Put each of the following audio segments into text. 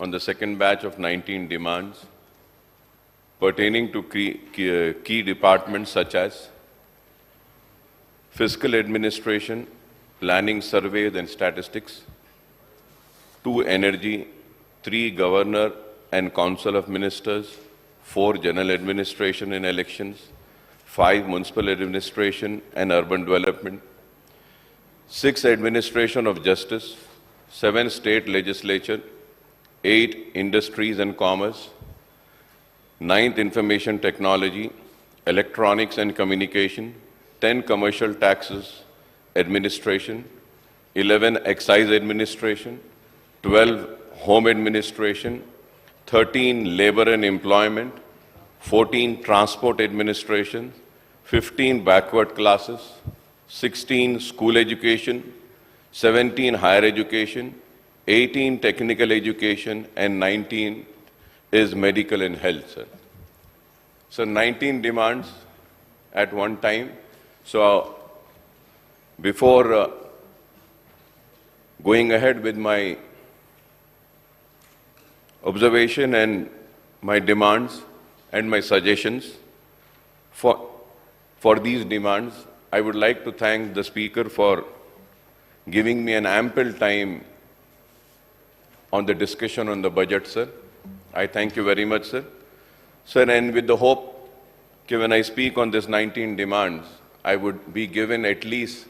on the second batch of 19 demands pertaining to key departments such as fiscal administration, planning, surveys and statistics, 2 energy, 3 governor and council of ministers, 4 general administration and elections, 5 municipal administration and urban development, 6 administration of justice, 7 state legislature, 8 industries and commerce, 9th information technology, electronics and communication, 10 commercial taxes administration, 11 excise administration, 12 home administration, 13 labor and employment, 14 transport administration, 15 backward classes, 16 school education, 17 higher education, 18 technical education, and 19 is medical and health, sir. So 19 demands at one time. So before going ahead with my observation and my demands and my suggestions for these demands, I would like to thank the Speaker for giving me an ample time on the discussion on the budget, sir. I thank you very much, sir. Sir, and with the hope that when I speak on this 19 demands, I would be given at least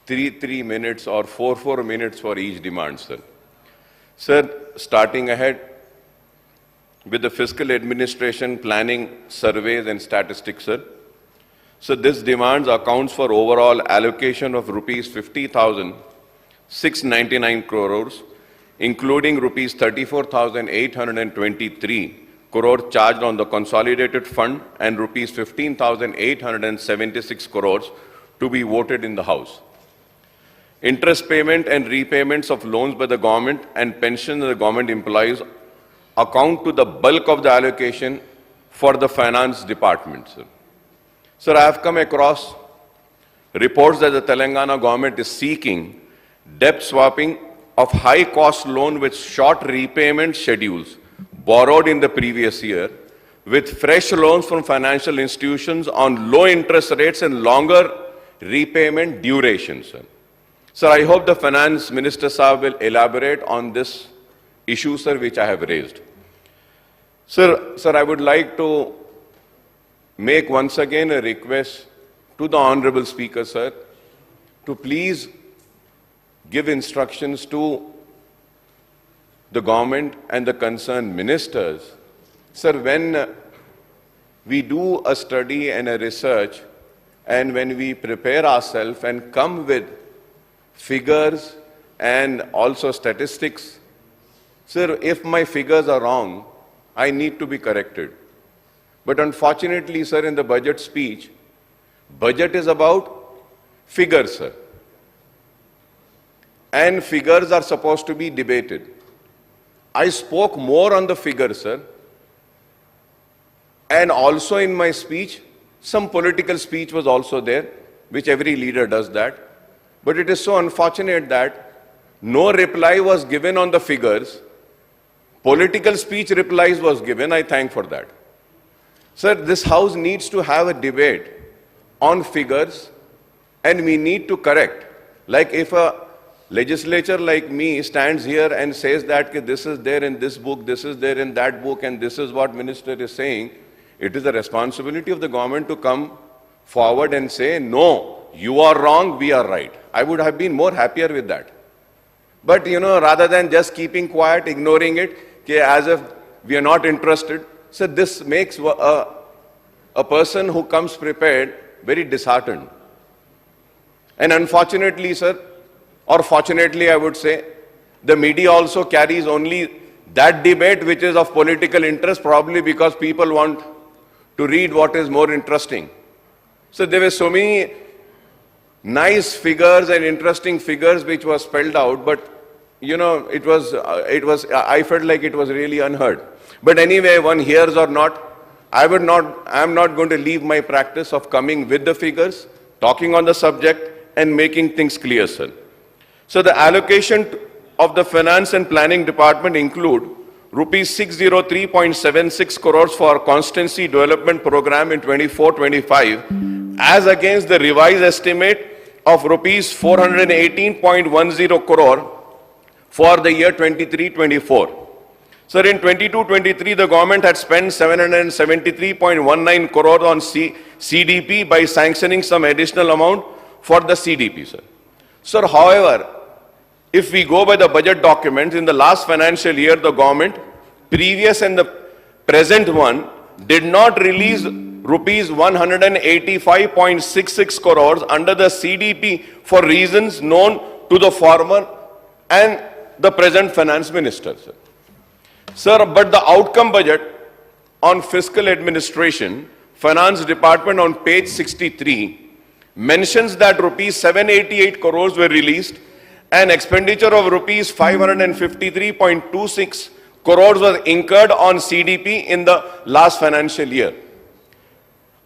3 minutes or 4 minutes for each demand, sir. Sir, starting ahead with the fiscal administration, planning, surveys and statistics, sir. So this demands accounts for overall allocation of rupees 50,699 crores, including rupees 34,823 crore charged on the consolidated fund and rupees 15,876 crores to be voted in the House. Interest payment and repayments of loans by the government and pensions of the government employees account to the bulk of the allocation for the finance department, sir. Sir, I have come across reports that the Telangana government is seeking debt swapping of high-cost loan with short repayment schedules borrowed in the previous year with fresh loans from financial institutions on low interest rates and longer repayment duration, sir. Sir, I hope the Finance Minister Saab will elaborate on this issue, sir, which I have raised. Sir, I would like to make once again a request to the Honorable Speaker, sir, to please give instructions to the government and the concerned ministers. Sir, when we do a study and a research and when we prepare ourselves and come with figures and also statistics, sir, if my figures are wrong, I need to be corrected. But unfortunately, sir, in the budget speech, budget is about figures, sir. And figures are supposed to be debated. I spoke more on the figures, sir. And also in my speech, some political speech was also there, which every leader does that. But it is so unfortunate that no reply was given on the figures. Political speech replies was given. I thank for that. Sir, this House needs to have a debate on figures and we need to correct. Like if a legislature like me stands here and says that this is there in this book, this is there in that book, and this is what minister is saying, it is the responsibility of the government to come forward and say, no, you are wrong, we are right. I would have been more happier with that. But, rather than just keeping quiet, ignoring it, as if we are not interested, so this makes a person who comes prepared very disheartened. And unfortunately, sir, or fortunately, I would say, the media also carries only that debate which is of political interest, probably because people want to read what is more interesting. So there were so many nice figures and interesting figures which were spelled out, but I felt like it was really unheard. But anyway, one hears or not, I am not going to leave my practice of coming with the figures, talking on the subject and making things clear, sir. So the allocation of the Finance and Planning Department include rupees 603.76 crores for constituency development program in 24-25 as against the revised estimate of rupees 418.10 crore for the year 23-24. Sir, in 22-23, the government had spent 773.19 crore on CDP by sanctioning some additional amount for the CDP, sir. Sir, however, if we go by the budget documents, in the last financial year, the government, previous and the present one, did not release rupees 185.66 crores under the CDP for reasons known to the former and the present finance minister, sir. Sir, but the outcome budget on fiscal administration, finance department on page 63 mentions that rupees 788 crores were released and expenditure of rupees 553.26 crores was incurred on CDP in the last financial year.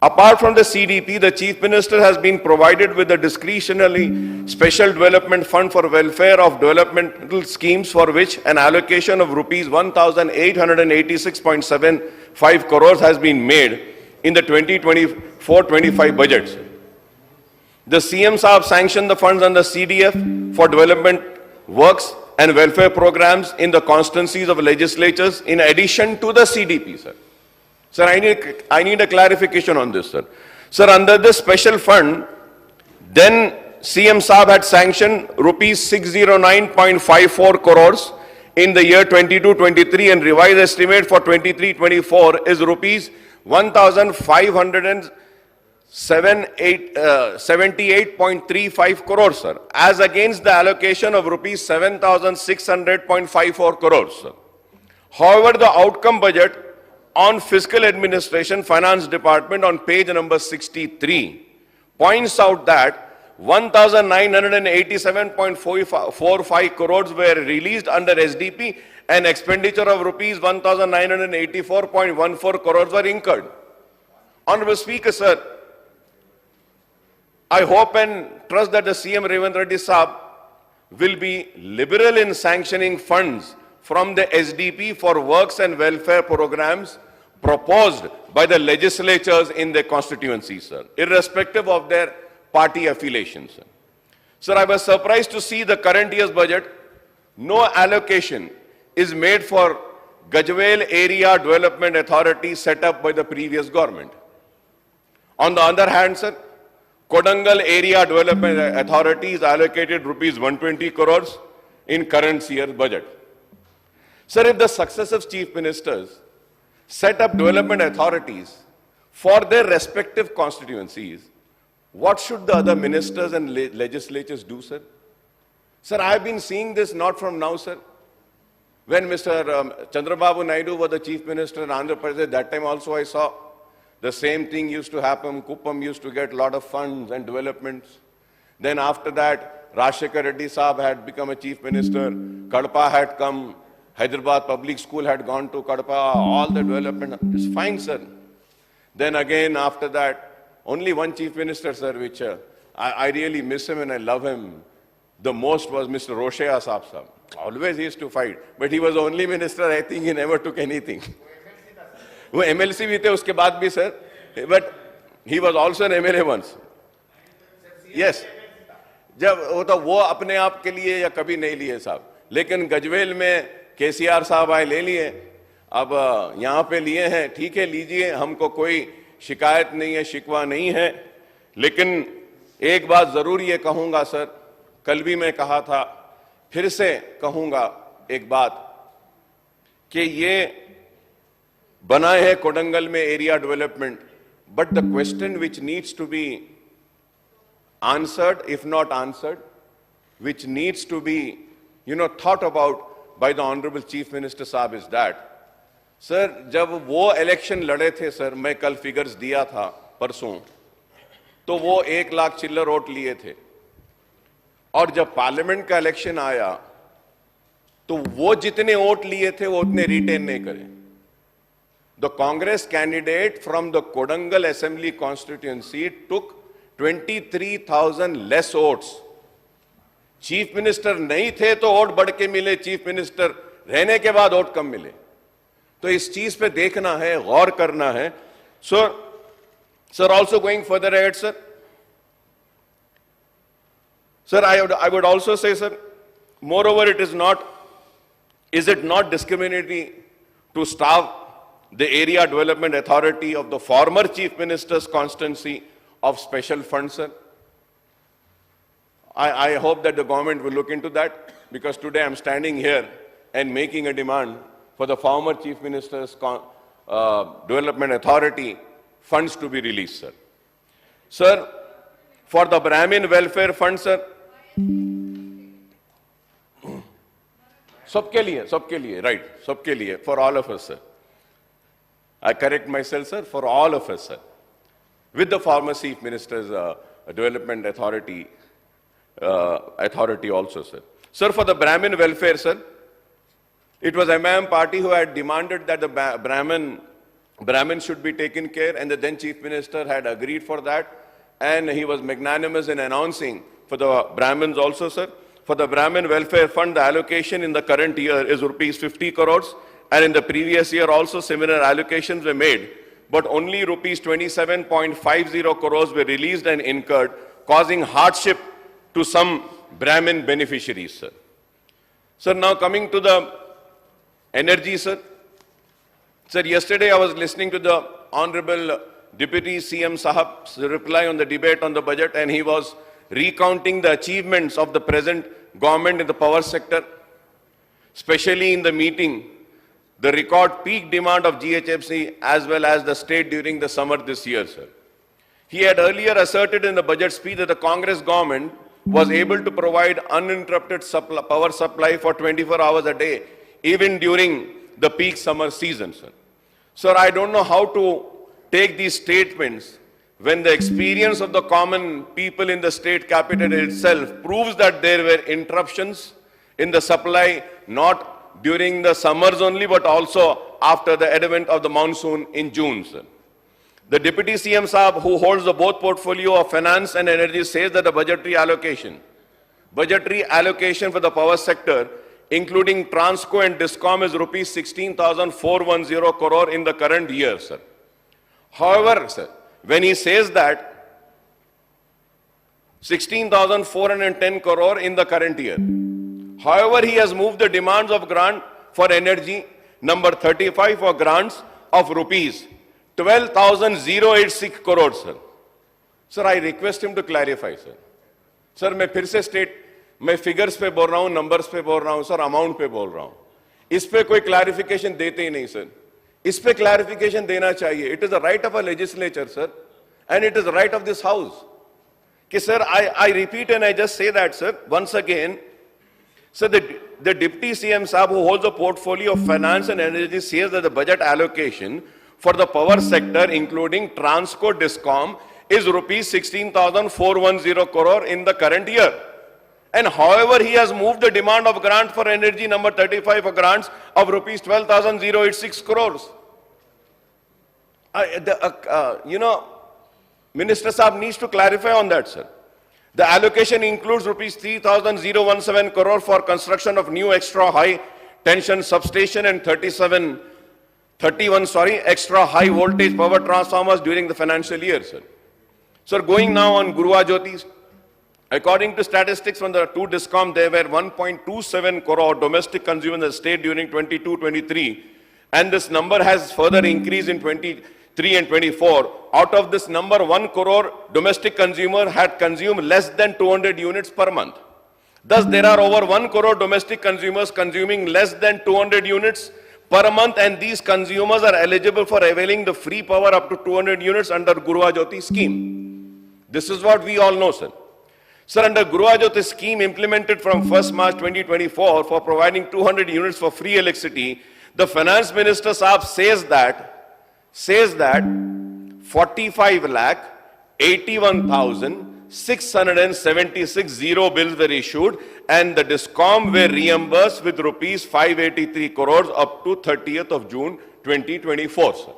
Apart from the CDP, the Chief Minister has been provided with a discretionary special development fund for welfare of developmental schemes for which an allocation of rupees 1,886.75 crores has been made in the 2024-25 budgets. The CM Saab sanctioned the funds under CDF for development works and welfare programs in the constituencies of legislatures in addition to the CDP, sir. Sir, I need a clarification on this, sir. Sir, under this special fund, then CM Saab had sanctioned rupees 609.54 crores in the year 22-23 and revised estimate for 23-24 is rupees 1,578.35 crores, sir, as against the allocation of rupees 7,600.54 crores, sir. However, the outcome budget on fiscal administration finance department on page number 63 points out that 1,987.45 crores were released under SDP and expenditure of rupees 1,984.14 crores were incurred. Honorable Speaker, sir, I hope and trust that the CM Revanth Reddy Saab will be liberal in sanctioning funds from the SDP for works and welfare programs proposed by the legislatures in their constituencies, sir, irrespective of their party affiliations, sir. Sir, I was surprised to see the current year's budget, no allocation is made for Gajwel Area Development Authority set up by the previous government. On the other hand, sir, Kodangal Area Development Authority is allocated rupees 120 crores in current year's budget. Sir, if the successive chief ministers set up development authorities for their respective constituencies, what should the other ministers and legislatures do, sir? Sir, I have been seeing this not from now, sir. When Mr. Chandrababu Naidu was the chief minister in Andhra Pradesh, that time also I saw the same thing used to happen. Kuppam used to get a lot of funds and developments. Then after that, Rajshekhar Reddy Saab had become a chief minister. Kadapa had come. Hyderabad Public School had gone to Kadapa. All the development is fine, sir. Then again, after that, only one chief minister, sir, which I really miss him and I love him the most was Mr. Roshaya Saab. Always he used to fight. But he was the only minister, I think he never took anything. वो MLC भी थे उसके बाद भी sir, but he was also an MLA once. Yes. जब वो अपने आप के लिए या कभी नहीं लिए साहब, लेकिन गजवेल में KCR साहब आए ले लिए, अब यहाँ पे लिए हैं, ठीक है लीजिए, हमको कोई शिकायत नहीं है, शिकवा नहीं है, लेकिन एक बात जरूर ये कहूंगा सर, कल भी मैं कहा था, फिर से कहूंगा एक बात कि ये बनाए हैं कोडंगल में area development, but the question which needs to be answered, if not answered, which needs to be, thought about by the Honorable Chief Minister Saab is that, sir, जब वो इलेक्शन लड़े थे सर, मैं कल फिगर्स दिया था परसों, तो वो 1 लाख चिल्लर वोट लिए थे, और जब पार्लियामेंट का इलेक्शन आया, तो वो जितने वोट लिए थे वो उतने रिटेन नहीं करे. The Congress candidate from the Kodangal Assembly constituency took 23,000 less votes. Chief minister नहीं थे तो वोट बढ़ के मिले, चीफ मिनिस्टर रहने के बाद वोट कम मिले. तो इस चीज पे देखना है, गौर करना है. Sir, also going further ahead, sir. Sir, I would also say, sir, moreover, is it not discriminatory to starve the Area Development Authority of the former Chief Minister's constituency of special funds, sir? I hope that the government will look into that, because today I'm standing here and making a demand for the former Chief Minister's Development Authority funds to be released, sir. Sir, for the Brahmin Welfare Fund, sir, सबके लिए, right, सबके लिए, for all of us, sir. I correct myself, sir, for all of us, sir. With the former Chief Minister's Development Authority also, sir. Sir, for the Brahmin welfare, sir, it was MIM party who had demanded that the Brahmin should be taken care, and the then Chief Minister had agreed for that, and he was magnanimous in announcing for the Brahmins also, sir. For the Brahmin Welfare Fund, the allocation in the current year is rupees 50 crores, and in the previous year also similar allocations were made, but only rupees 27.50 crores were released and incurred, causing hardship to some Brahmin beneficiaries, sir. Sir, now coming to the energy, sir. Sir, yesterday I was listening to the Honorable Deputy CM Sahab's reply on the debate on the budget, and he was recounting the achievements of the present government in the power sector, especially in the meeting, the record peak demand of GHFC as well as the state during the summer this year, sir. He had earlier asserted in the budget speech that the Congress government was able to provide uninterrupted power supply for 24 hours a day, even during the peak summer season, sir. Sir, I don't know how to take these statements when the experience of the common people in the state capital itself proves that there were interruptions in the supply, not during the summers only, but also after the advent of the monsoon in June, sir. The Deputy CM Saab, who holds the both portfolio of finance and energy, says that the budgetary allocation for the power sector, including Transco and Discom, is rupees 16,410 crore in the current year, sir. However, sir, when he says that 16,410 crore in the current year, however, he has moved the demands of grant for energy number 35 for grants of rupees 12,086 crores, sir. Sir, I request him to clarify, sir. Sir, मैं फिर से मैं figures पे बोल रहा हूं, numbers पे बोल रहा हूं, सर, अमाउंट पे बोल रहा हूं. इस पे कोई क्लैरिफिकेशन देते ही नहीं, सर. इस पे क्लैरिफिकेशन देना चाहिए. It is the right of a legislature, sir, and it is the right of this house. कि sir, I repeat and I just say that, sir, once again. So the Deputy CM Saab, who holds a portfolio of finance and energy, says that the budget allocation for the power sector, including Transco Discom, is rupees 16,410 crore in the current year. And however, he has moved the demand of grant for energy number 35 for grants of rupees 12,086 crores. Minister Saab needs to clarify on that, sir. The allocation includes rupees 3,017 crore for construction of new extra high tension substation and 31 extra high voltage power transformers during the financial year, sir. Sir, going now on Guruva Jyotis, according to statistics from the two Discom, there were 1.27 crore domestic consumers in the state during 22-23, and this number has further increased in 23 and 24. Out of this number, 1 crore domestic consumer had consumed less than 200 units per month. Thus, there are over 1 crore domestic consumers consuming less than 200 units per month, and these consumers are eligible for availing the free power up to 200 units under Guruva Jyoti scheme. This is what we all know, sir. Sir, under Guruva Jyoti scheme implemented from 1st March 2024 for providing 200 units for free electricity, the Finance Minister Saab says that 45,81,676 zero bills were issued, and the Discom were reimbursed with rupees 583 crores up to 30th of June 2024, sir.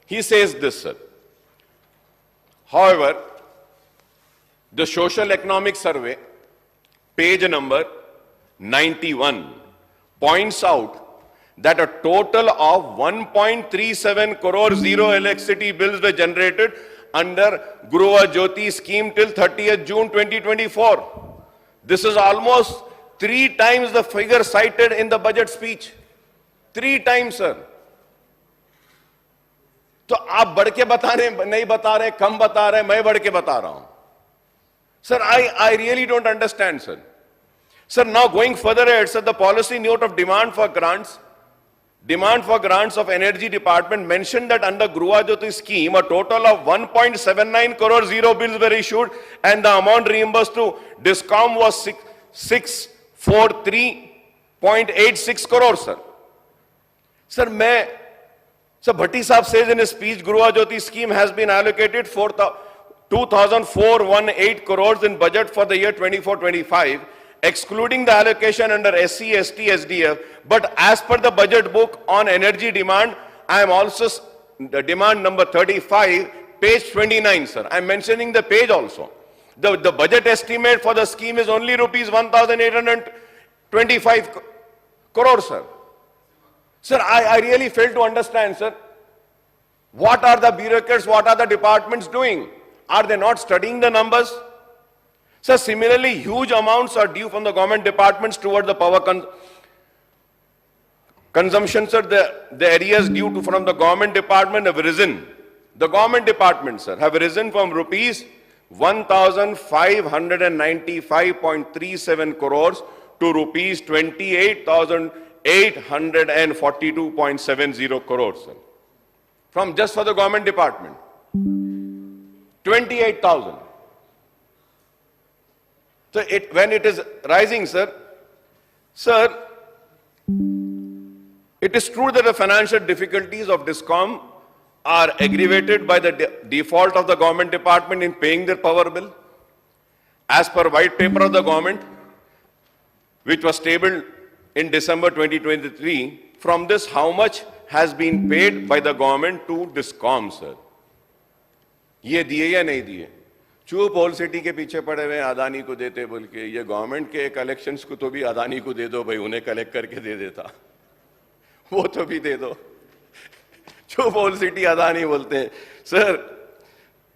He says this, sir. However, the Social Economic Survey, page number 91, points out that a total of 1.37 crore zero electricity bills were generated under Gruha Jyoti scheme till 30th June 2024. This is almost 3 times the figure cited in the budget speech. 3 times, sir. तो आप बढ़ के बता रहे हैं, नहीं बता रहे, कम बता रहे, मैं बढ़ के बता रहा हूं. Sir, I really don't understand, sir. Sir, now going further ahead, sir, the policy note of demand for grants of Energy Department mentioned that under Gruha Jyoti scheme, a total of 1.79 crore zero bills were issued and the amount reimbursed to DISCOM was 643.86 crore, sir. Sir, Bhatti Saab says in his speech, Gruha Jyoti scheme has been allocated 2,418 crores in budget for the year 24-25, excluding the allocation under SC, ST, SDF. But as per the budget book on energy demand, I am also the demand number 35, page 29, sir. I am mentioning the page also. The budget estimate for the scheme is only rupees 1,825 crores, sir. Sir, I really fail to understand, sir. What are the bureaucrats, what are the departments doing? Are they not studying the numbers? Sir, similarly, huge amounts are due from the government departments towards the power consumption, sir. The areas due from the government department have risen. The government departments, sir, have risen from rupees 1,595.37 crores to rupees 28,842.70 crores, sir. From just for the government department. 28,000. So when it is rising, sir, it is true that the financial difficulties of DISCOM are aggravated by the default of the government department in paying their power bill. As per white paper of the government, which was tabled in December 2023, from this, how much has been paid by the government to DISCOM, sir? ये दिए या नहीं दिए? चुप whole city के पीछे पड़े हुए अदानी को देते बोल के, ये गवर्नमेंट के कलेक्शंस को तो भी अदानी को दे दो भाई, उन्हें कलेक्ट करके दे देता, वो तो भी दे दो. चुप होल सिटी अदानी बोलते हैं. Sir,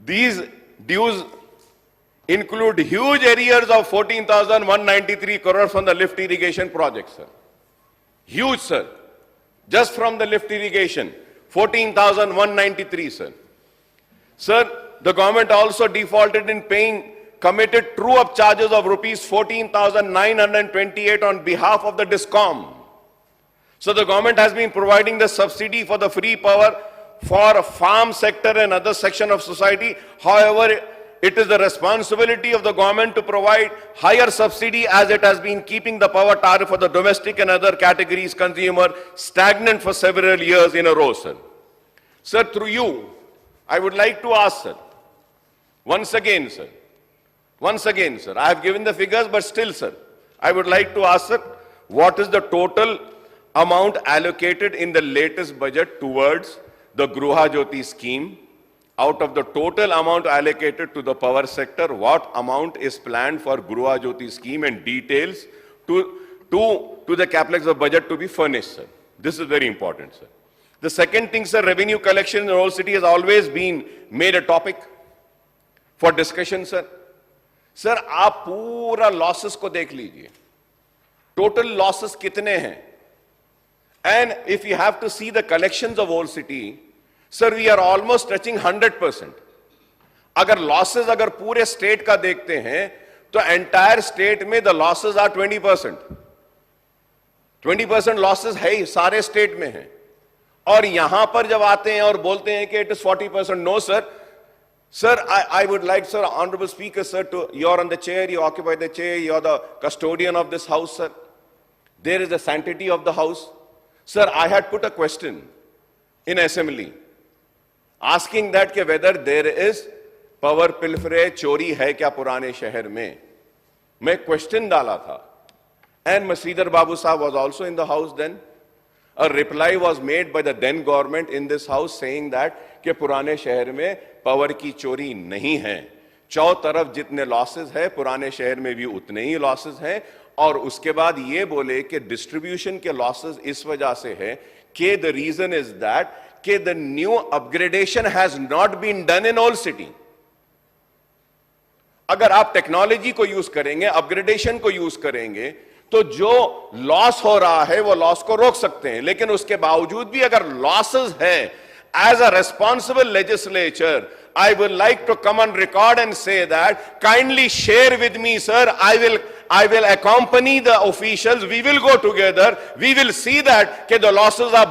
these dues include huge arrears of 14,193 crores from the lift irrigation project, sir. Huge, sir. Just from the lift irrigation, 14,193, sir. Sir, the government also defaulted in paying committed true-up charges of rupees 14,928 on behalf of the DISCOM. So the government has been providing the subsidy for the free power for farm sector and other section of society. However, it is the responsibility of the government to provide higher subsidy, as it has been keeping the power tariff for the domestic and other categories consumer stagnant for several years in a row, sir. Sir, through you, I would like to ask, sir, once again, sir, I have given the figures, but still, sir, I would like to ask, sir, what is the total amount allocated in the latest budget towards the Gruha Jyoti scheme? Out of the total amount allocated to the power sector, what amount is planned for Gruha Jyoti scheme, and details to the capex of budget to be furnished, sir? This is very important, sir. The second thing, sir, revenue collection in the whole city has always been made a topic for discussion, sir. Sir, आप पूरा losses को देख लीजिए. Total losses कितने हैं? And if you have to see the collections of whole city, sir, we are almost touching 100%. अगर losses अगर पूरे state का देखते हैं, तो entire state में the losses are 20%. 20% losses है ही, सारे state में है. और यहां पर जब आते हैं और बोलते हैं कि it is 40%, no, sir. Sir, I would like, sir, Honorable Speaker, sir, you're on the chair, you occupy the chair, you're the custodian of this house, sir. There is the sanctity of the house. Sir, I had put a question in assembly asking that whether there is power pilferage, चोरी है क्या पुराने शहर में. मैं question डाला था. And Sridhar Babu Sahab was also in the house then. A reply was made by the then government in this house saying that कि पुराने शहर में पावर की चोरी नहीं है. चौ तरफ जितने लॉसेस है पुराने शहर में भी उतने ही लॉसेस हैं. और उसके बाद ये बोले कि डिस्ट्रीब्यूशन के लॉसेस इस वजह से है कि द रीजन इज दैट कि the new upgradation has not been done in all city. अगर आप टेक्नोलॉजी को यूज करेंगे, अपग्रेडेशन को यूज करेंगे, तो जो लॉस हो रहा है वो लॉस को रोक सकते हैं। लेकिन उसके बावजूद भी अगर लॉसेस है, as a responsible legislature I would like to come on record and say that kindly share with me, sir. I will accompany the officials. We will go together. We will see that the losses are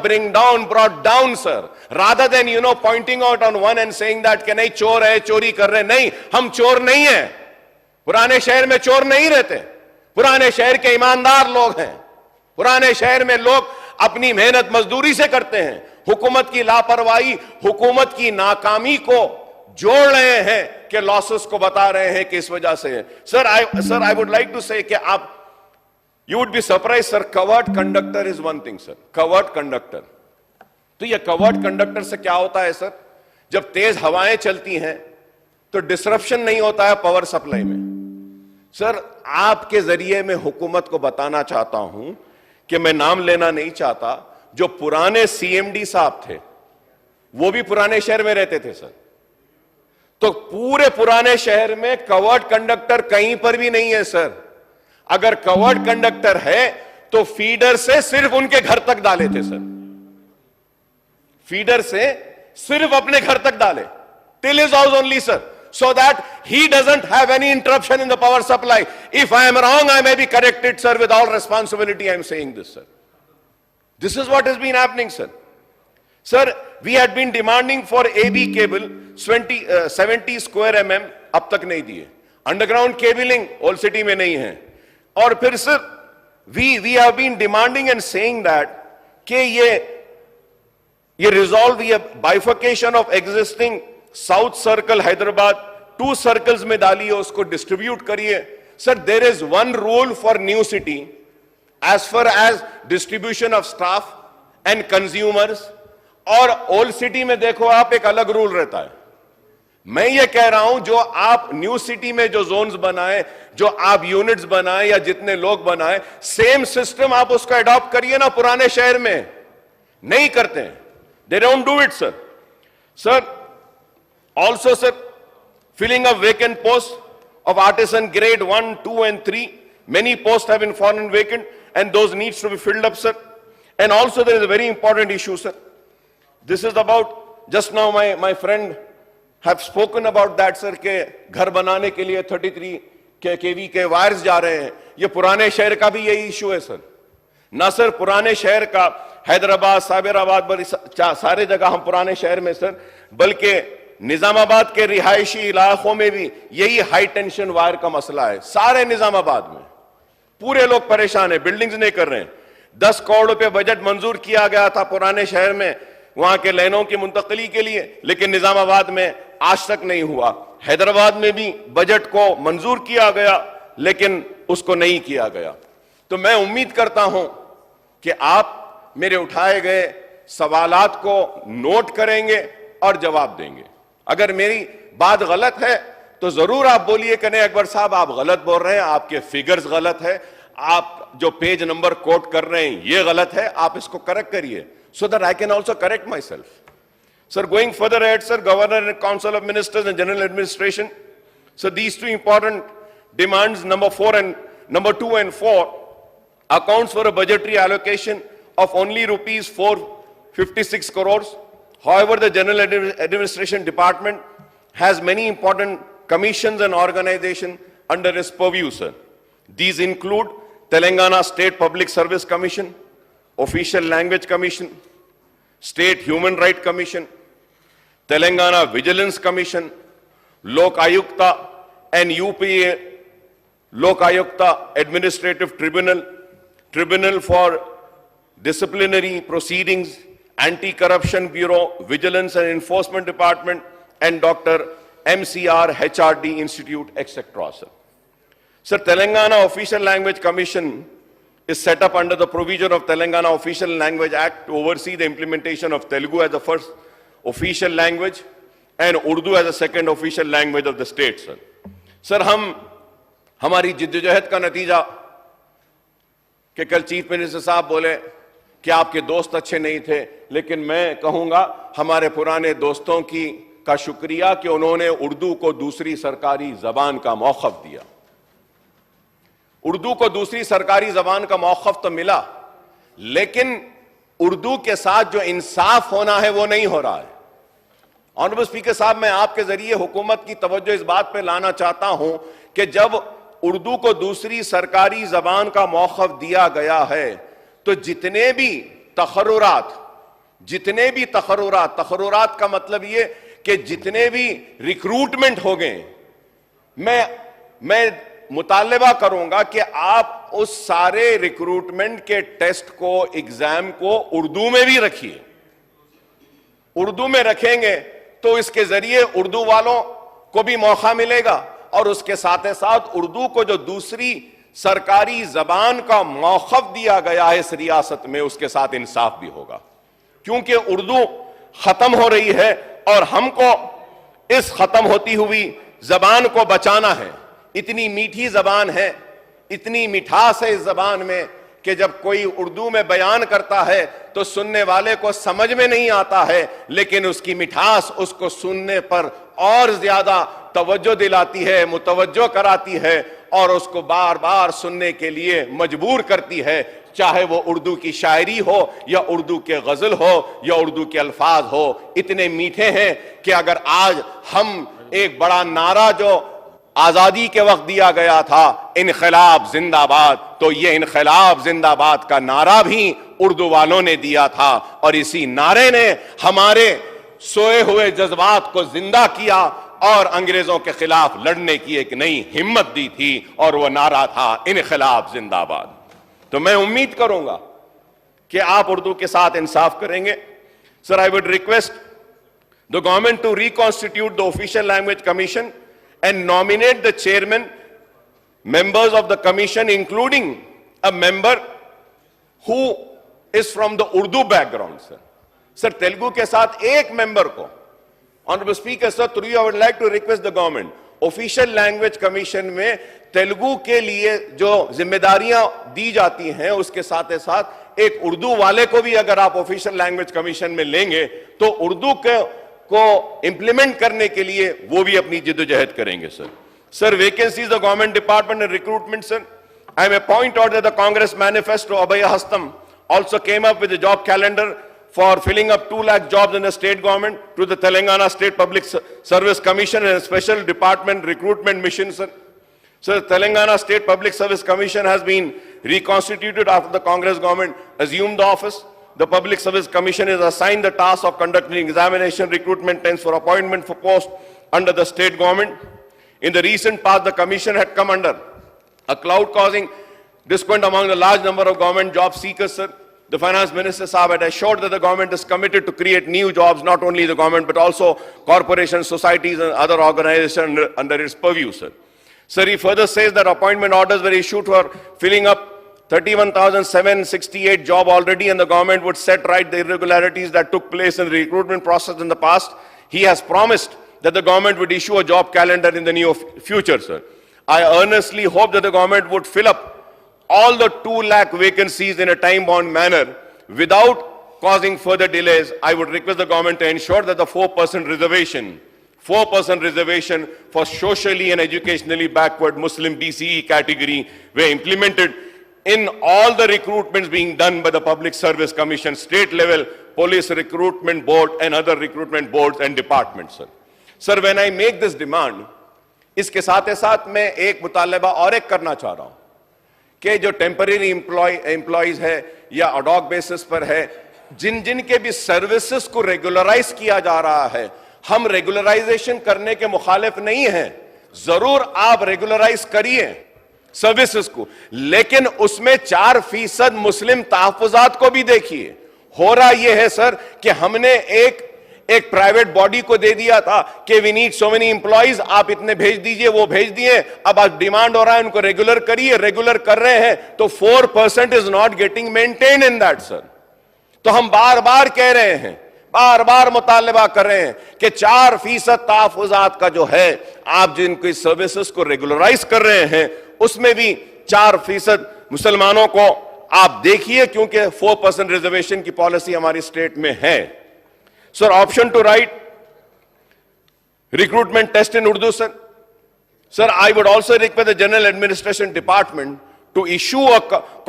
brought down, sir. Rather than pointing out on one and saying that कि नहीं चोर है, चोरी कर रहे, नहीं, हम चोर नहीं है। पुराने शहर में चोर नहीं रहते, पुराने शहर के ईमानदार लोग हैं। पुराने शहर में लोग अपनी मेहनत मजदूरी से करते हैं। हुकूमत की लापरवाही, हुकूमत की नाकामी को जोड़ रहे हैं कि लॉसेस को बता रहे हैं कि इस वजह से है। Sir I would like to say कि आप you would be surprise sir, covered conductor is one thing sir, covered conductor. तो ये कवर्ड कंडक्टर से क्या होता है सर? जब तेज हवाएं चलती हैं तो डिसरप्शन नहीं होता है पावर सप्लाई में। सर आपके जरिए मैं हुकूमत को बताना चाहता हूं कि मैं नाम लेना नहीं चाहता, जो पुराने सीएमडी साहब थे वो भी पुराने शहर में रहते थे सर। तो पूरे पुराने शहर में कवर्ड कंडक्टर कहीं पर भी नहीं है सर। अगर कवर्ड कंडक्टर है तो फीडर से सिर्फ उनके घर तक डाले थे सर, फीडर से सिर्फ अपने घर तक डाले, till his house only sir, so that he doesn't have any interruption in the power supply. If I am wrong, I may be corrected, sir. With all responsibility, I am saying this, sir. This is what has been happening, sir. Sir, we had been demanding for AB cable 70 square mm, अब तक नहीं दिए। Underground cabling old city में नहीं है। और फिर sir we have been demanding and saying that कि ये resolve, ये bifurcation of existing south circle Hyderabad 2 circles में डालिए, उसको डिस्ट्रीब्यूट करिए। Sir there is one rule for new city as far as distribution of staff and consumers, और old city में देखो आप एक अलग रूल रहता है। मैं ये कह रहा हूं जो आप न्यू सिटी में जो जोन्स बनाए, जो आप यूनिट्स बनाए या जितने लोग बनाए, सेम सिस्टम आप उसको अडॉप्ट करिए ना। पुराने शहर में नहीं करते हैं, they don't do it sir. Sir also sir, filling up vacant posts of artisan grade 1, 2 and 3, many posts have been fallen vacant and those needs to be filled up sir. And also there is a very important issue sir, this is about, just now my friend have spoken about that sir, के घर बनाने के लिए 33 kV के wires जा रहे हैं। ये पुराने शहर का भी यही इशू है सर। ना सर पुराने शहर का, हैदराबाद, साबेराबाद, सारे जगह हम पुराने शहर में सर, बल्कि निजामाबाद के रिहायशी इलाकों में भी यही हाई टेंशन वायर का मसला है। सारे निजामाबाद में पूरे लोग परेशान हैं, बिल्डिंग्स नहीं कर रहे हैं। 10 करोड़ रुपए बजट मंजूर किया गया था पुराने शहर में वहां के लाइनों की मुंतकली के लिए, लेकिन निजामाबाद में आज तक नहीं हुआ। हैदराबाद में भी बजट को मंजूर किया गया लेकिन उसको नहीं किया गया। तो मैं उम्मीद करता हूं कि आप मेरे उठाए गए सवालात को नोट करेंगे और जवाब देंगे। अगर मेरी बात गलत है तो जरूर आप बोलिए कि नहीं अकबर साहब आप गलत बोल रहे हैं, आपके फिगर्स गलत है, आप जो पेज नंबर कोट कर रहे हैं ये गलत है, आप इसको करेक्ट करिए, so that I can also correct myself. Sir, going further ahead, sir, Governor and Council of Ministers and General Administration, so these 2 important demands, number 2 and 4, accounts for a budgetary allocation of only rupees 456 crores. However, the General Administration Department has many important commissions and organizations under its purview, sir. These include Telangana State Public Service Commission, Official Language Commission, State Human Rights Commission, Telangana Vigilance Commission, Lok Ayukta and UPA Lok Ayukta Administrative Tribunal, Tribunal for Disciplinary Proceedings, Anti-Corruption Bureau, Vigilance and Enforcement Department, and Dr. MCR HRD Institute, etc. Sir. Sir, Telangana Official Language Commission is set up under the provision of Telangana Official Language Act to oversee the implementation of Telugu as the first official language and Urdu as the second official language of the state, sir. Sir, हमारी जिद्दोजहद का नतीजा कि कल chief minister साहब बोले कि आपके दोस्त अच्छे नहीं थे, लेकिन मैं कहूंगा हमारे पुराने दोस्तों का शुक्रिया कि उन्होंने उर्दू को दूसरी सरकारी जबान का मौक़िफ़ दिया। उर्दू को दूसरी सरकारी जबान का मौक़िफ़ तो मिला, लेकिन उर्दू के साथ जो इंसाफ होना है वो नहीं हो रहा है। ऑनरेबल स्पीकर साहब, मैं आपके जरिए हुकूमत की तवज्जो इस बात पे लाना चाहता हूं कि जब उर्दू को दूसरी सरकारी जबान का मौक़िफ़ दिया गया है तो जितने भी तखर्रुरात का मतलब ये कि जितने भी रिक्रूटमेंट हो गए, मैं मुतालबा करूंगा कि आप उस सारे रिक्रूटमेंट के टेस्ट को, एग्जाम को उर्दू में भी रखिए। उर्दू में रखेंगे तो इसके जरिए उर्दू वालों को भी मौका मिलेगा और उसके साथ साथ उर्दू को जो दूसरी सरकारी जबान का मौक़िफ़ दिया गया है इस रियासत में, उसके साथ इंसाफ भी होगा। क्योंकि उर्दू खत्म हो रही है और हमको इस खत्म होती हुई जबान को बचाना है। इतनी मीठी जबान है, इतनी मिठास है इस जबान में कि जब कोई उर्दू में बयान करता है तो सुनने वाले को समझ में नहीं आता है, लेकिन उसकी मिठास उसको सुनने पर और ज्यादा तवज्जो दिलाती है, मुतवज्जो कराती है और उसको बार बार सुनने के लिए मजबूर करती है, चाहे वो उर्दू की शायरी हो या उर्दू के गजल हो या उर्दू के अल्फाज हो। इतने मीठे हैं कि अगर आज हम एक बड़ा नारा जो आजादी के वक्त दिया गया था, इनकलाब जिंदाबाद, तो ये इनकलाब जिंदाबाद का नारा भी उर्दू वालों ने दिया था और इसी नारे ने हमारे सोए हुए जज्बात को जिंदा किया और अंग्रेजों के खिलाफ लड़ने की एक नई हिम्मत दी थी और वह नारा था इनकलाब जिंदाबाद। तो मैं उम्मीद करूंगा कि आप उर्दू के साथ इंसाफ करेंगे। Sir, I would request the government to reconstitute the official language commission and nominate the chairman, members of the commission, including a member who is from the Urdu background, sir. Sir, Telugu के साथ एक member को, Honorable Speaker, sir, through you, I would like to request the government, official language commission में तेलुगु के लिए जो जिम्मेदारियां दी जाती हैं, उसके साथ साथ एक उर्दू वाले को भी अगर आप ऑफिशियल लैंग्वेज कमीशन में लेंगे तो उर्दू को इंप्लीमेंट करने के लिए वो भी अपनी जिद्दोजहद करेंगे। Sir, vacancies the government department and recruitment, sir, I may point out that the Congress manifesto Abhaya Hastam also came up with a job calendar for filling up 2 lakh jobs in the state government to the Telangana State Public Service Commission and a special department recruitment mission, sir. So the Telangana State Public Service Commission has been reconstituted after the Congress government assumed the office. The Public Service Commission is assigned the task of conducting examination, recruitment tests for appointment for post under the state government. In the recent past, the commission had come under a cloud causing discontent among the large number of government job seekers, sir. The Finance Minister Saab had assured that the government is committed to create new jobs, not only the government, but also corporations, societies, and other organizations under its purview, sir. Sir, he further says that appointment orders were issued for filling up 31,768 job already, and the government would set right the irregularities that took place in the recruitment process in the past. He has promised that the government would issue a job calendar in the near future, sir. I earnestly hope that the government would fill up all the 2 lakh vacancies in a time-bound manner without causing further delays. I would request the government to ensure that the 4% reservation for socially and educationally backward Muslim DCE category were implemented in all the recruitments being done by the Public Service Commission, state level, police recruitment board and other recruitment boards and departments, sir. Sir, when I make this demand, इसके साथ मैं एक मुतालबा और एक करना चाह रहा हूं कि जो टेम्पररी एम्प्लॉइज है या अडॉक बेसिस पर है, जिन के भी सर्विसेज को रेगुलराइज किया जा रहा है, हम रेगुलराइजेशन करने के मुखालिफ नहीं हैं। जरूर आप रेगुलराइज करिए सर्विसेज को, लेकिन उसमें 4% मुस्लिम तहफ्फुजात को भी देखिए। हो रहा यह है सर कि हमने एक प्राइवेट बॉडी को दे दिया था कि we need so many employees, आप इतने भेज दीजिए, वो भेज दिए, अब आज डिमांड हो रहा है उनको रेगुलर करिए, रेगुलर कर रहे हैं तो 4% is not getting maintain in that, sir. तो हम बार बार कह रहे हैं, बार बार मुतालबा कर रहे हैं कि 4% तहफ्फुजात का जो है, आप जिनकी सर्विसेज को रेगुलराइज कर रहे हैं उसमें भी 4% मुसलमानों को आप देखिए, क्योंकि 4% रिजर्वेशन की पॉलिसी हमारी स्टेट में है. Sir, option to write recruitment test in Urdu, sir. Sir, I would also request the General Administration Department to issue a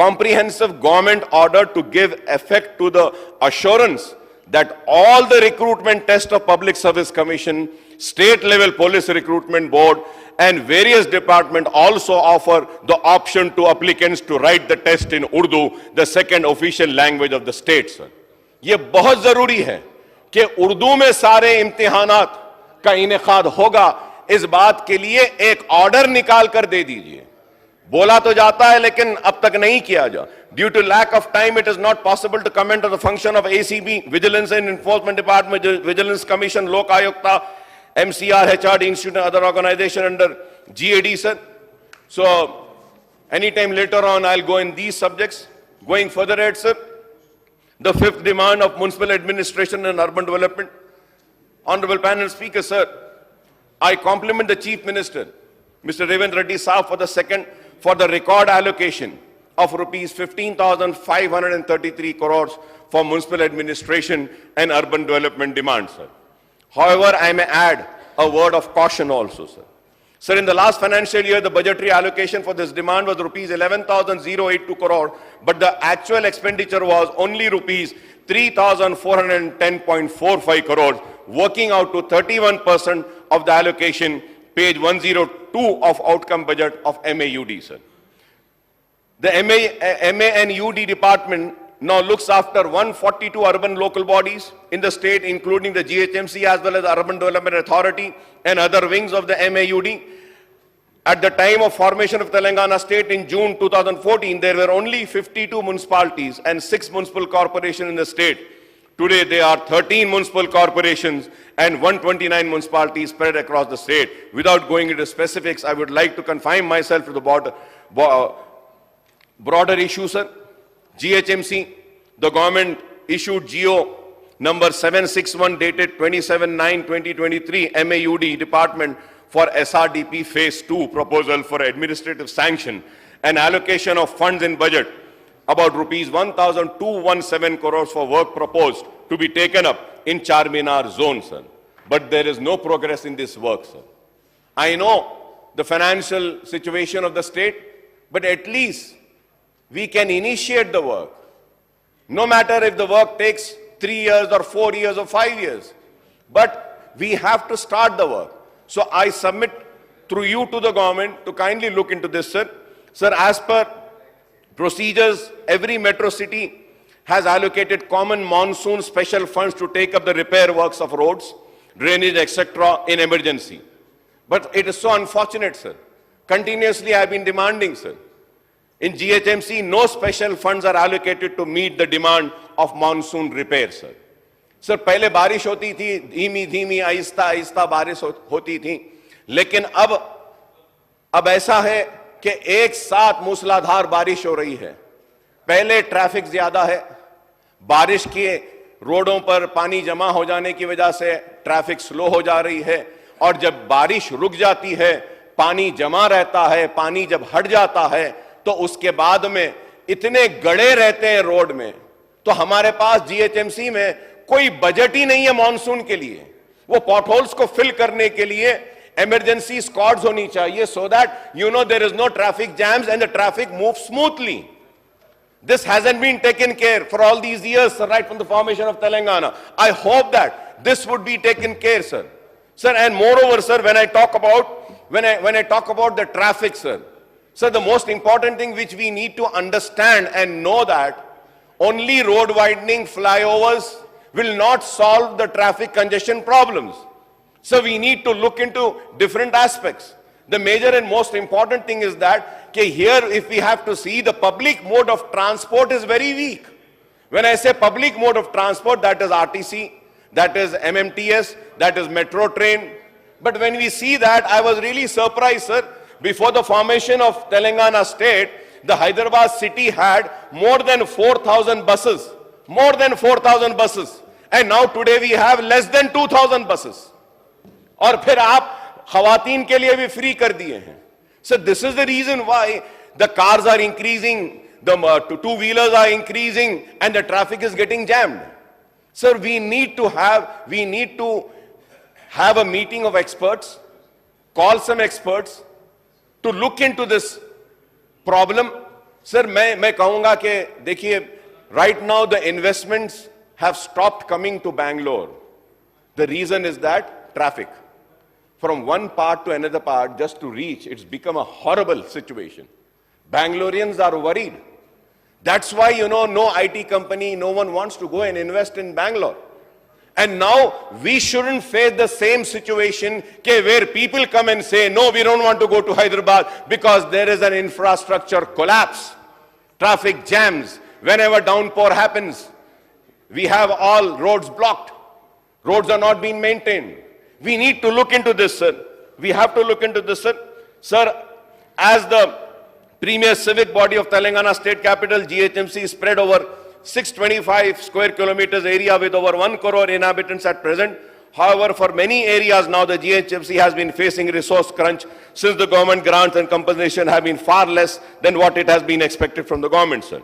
comprehensive government order to give effect to the assurance that all the recruitment tests of Public Service Commission, state level police recruitment board and various departments also offer the option to applicants to write the test in Urdu, the second official language of the state, sir. ये बहुत जरूरी है कि उर्दू में सारे इम्तिहानात का इनेकाद होगा. इस बात के लिए एक ऑर्डर निकाल कर दे दीजिए. बोला तो जाता है लेकिन अब तक नहीं किया जा. Due to lack of time it is not possible to comment on the function of ACB, vigilance and enforcement department, vigilance commission, Lokayukta, MCR, HRD institute, other organisation under GAD, sir. So any time later on I will go in these subjects. Going further at, sir, the fifth demand of municipal administration and urban development. Honorable panel speaker, sir, I compliment the Chief Minister, Mr. Revant Reddy Saab, for the record allocation of rupees 15,533 crores for municipal administration and urban development demands, sir. However, I may add a word of caution also, sir. Sir, in the last financial year, the budgetary allocation for this demand was rupees 11,082 crore, but the actual expenditure was only rupees 3,410.45 crores, working out to 31% of the allocation, page 102 of outcome budget of MAUD, sir. The MA and UD department now looks after 142 urban local bodies in the state, including the GHMC as well as the Urban Development Authority and other wings of the MAUD. At the time of formation of Telangana state in June 2014, there were only 52 municipalities and 6 municipal corporations in the state. Today, there are 13 municipal corporations and 129 municipalities spread across the state. Without going into specifics, I would like to confine myself to the broader issue, sir. GHMC, the government issued GO number 761 dated 27/9/2023, MAUD department for SRDP phase 2 proposal for administrative sanction and allocation of funds in budget about rupees 1,217 crores for work proposed to be taken up in Charminar zone, sir. But there is no progress in this work, sir. I know the financial situation of the state, but at least we can initiate the work. No matter if the work takes 3 years or 4 years or 5 years, but we have to start the work. So I submit through you to the government to kindly look into this, sir. Sir, as per procedures, every metro city has allocated common monsoon special funds to take up the repair works of roads, drainage, etc. in emergency. But it is so unfortunate, sir. Continuously I have been demanding, sir. In GHMC, no special funds are allocated to meet the demand of monsoon repair, sir. Sir, पहले बारिश होती थी, धीमी धीमी आहिस्ता आहिस्ता बारिश होती थी, लेकिन अब ऐसा है कि एक साथ मूसलाधार बारिश हो रही है. पहले ट्रैफिक ज्यादा है, बारिश के रोडों पर पानी जमा हो जाने की वजह से ट्रैफिक स्लो हो जा रही है, और जब बारिश रुक जाती है, पानी जमा रहता है, पानी जब हट जाता है तो उसके बाद में इतने गड्ढे रहते हैं रोड में, तो हमारे पास जीएचएमसी में कोई बजट ही नहीं है मॉनसून के लिए. वो पॉटहोल्स को फिल करने के लिए इमरजेंसी स्क्वाड्स होनी चाहिए, so that there is no traffic jams and the traffic moves smoothly. This hasn't been taken care for all these years, sir, right from the formation of Telangana. I hope that this would be taken care, sir. Sir, and moreover, sir, when I talk about the traffic, sir, the most important thing which we need to understand and know that only road widening, flyovers will not solve the traffic congestion problems. So we need to look into different aspects. The major and most important thing is that here, if we have to see, the public mode of transport is very weak. When I say public mode of transport, that is RTC, that is MMTS, that is metro train. But when we see that, I was really surprised, sir. Before the formation of Telangana state, the Hyderabad city had more than 4,000 buses. More than 4,000 buses. And now today we have less than 2,000 buses. और फिर आप खवातीन के लिए भी free कर दिए हैं. So this is the reason why the cars are increasing, the two-wheelers are increasing and the traffic is getting jammed. Sir, we need to have a meeting of experts, call some experts to look into this problem. Sir, मैं कहूँगा कि देखिए, right now the investments have stopped coming to Bangalore. The reason is that traffic. From one part to another part, just to reach, it's become a horrible situation. Bangaloreans are worried. That's why, no IT company, no one wants to go and invest in Bangalore. And now we shouldn't face the same situation where people come and say, no, we don't want to go to Hyderabad because there is an infrastructure collapse, traffic jams. Whenever downpour happens, we have all roads blocked. Roads are not being maintained. We need to look into this, sir. We have to look into this, sir. Sir, as the premier civic body of Telangana state capital, GHMC is spread over 625 square kilometers area with over 1 crore inhabitants at present. However, for many areas now, the GHMC has been facing resource crunch since the government grants and compensation have been far less than what it has been expected from the government, sir.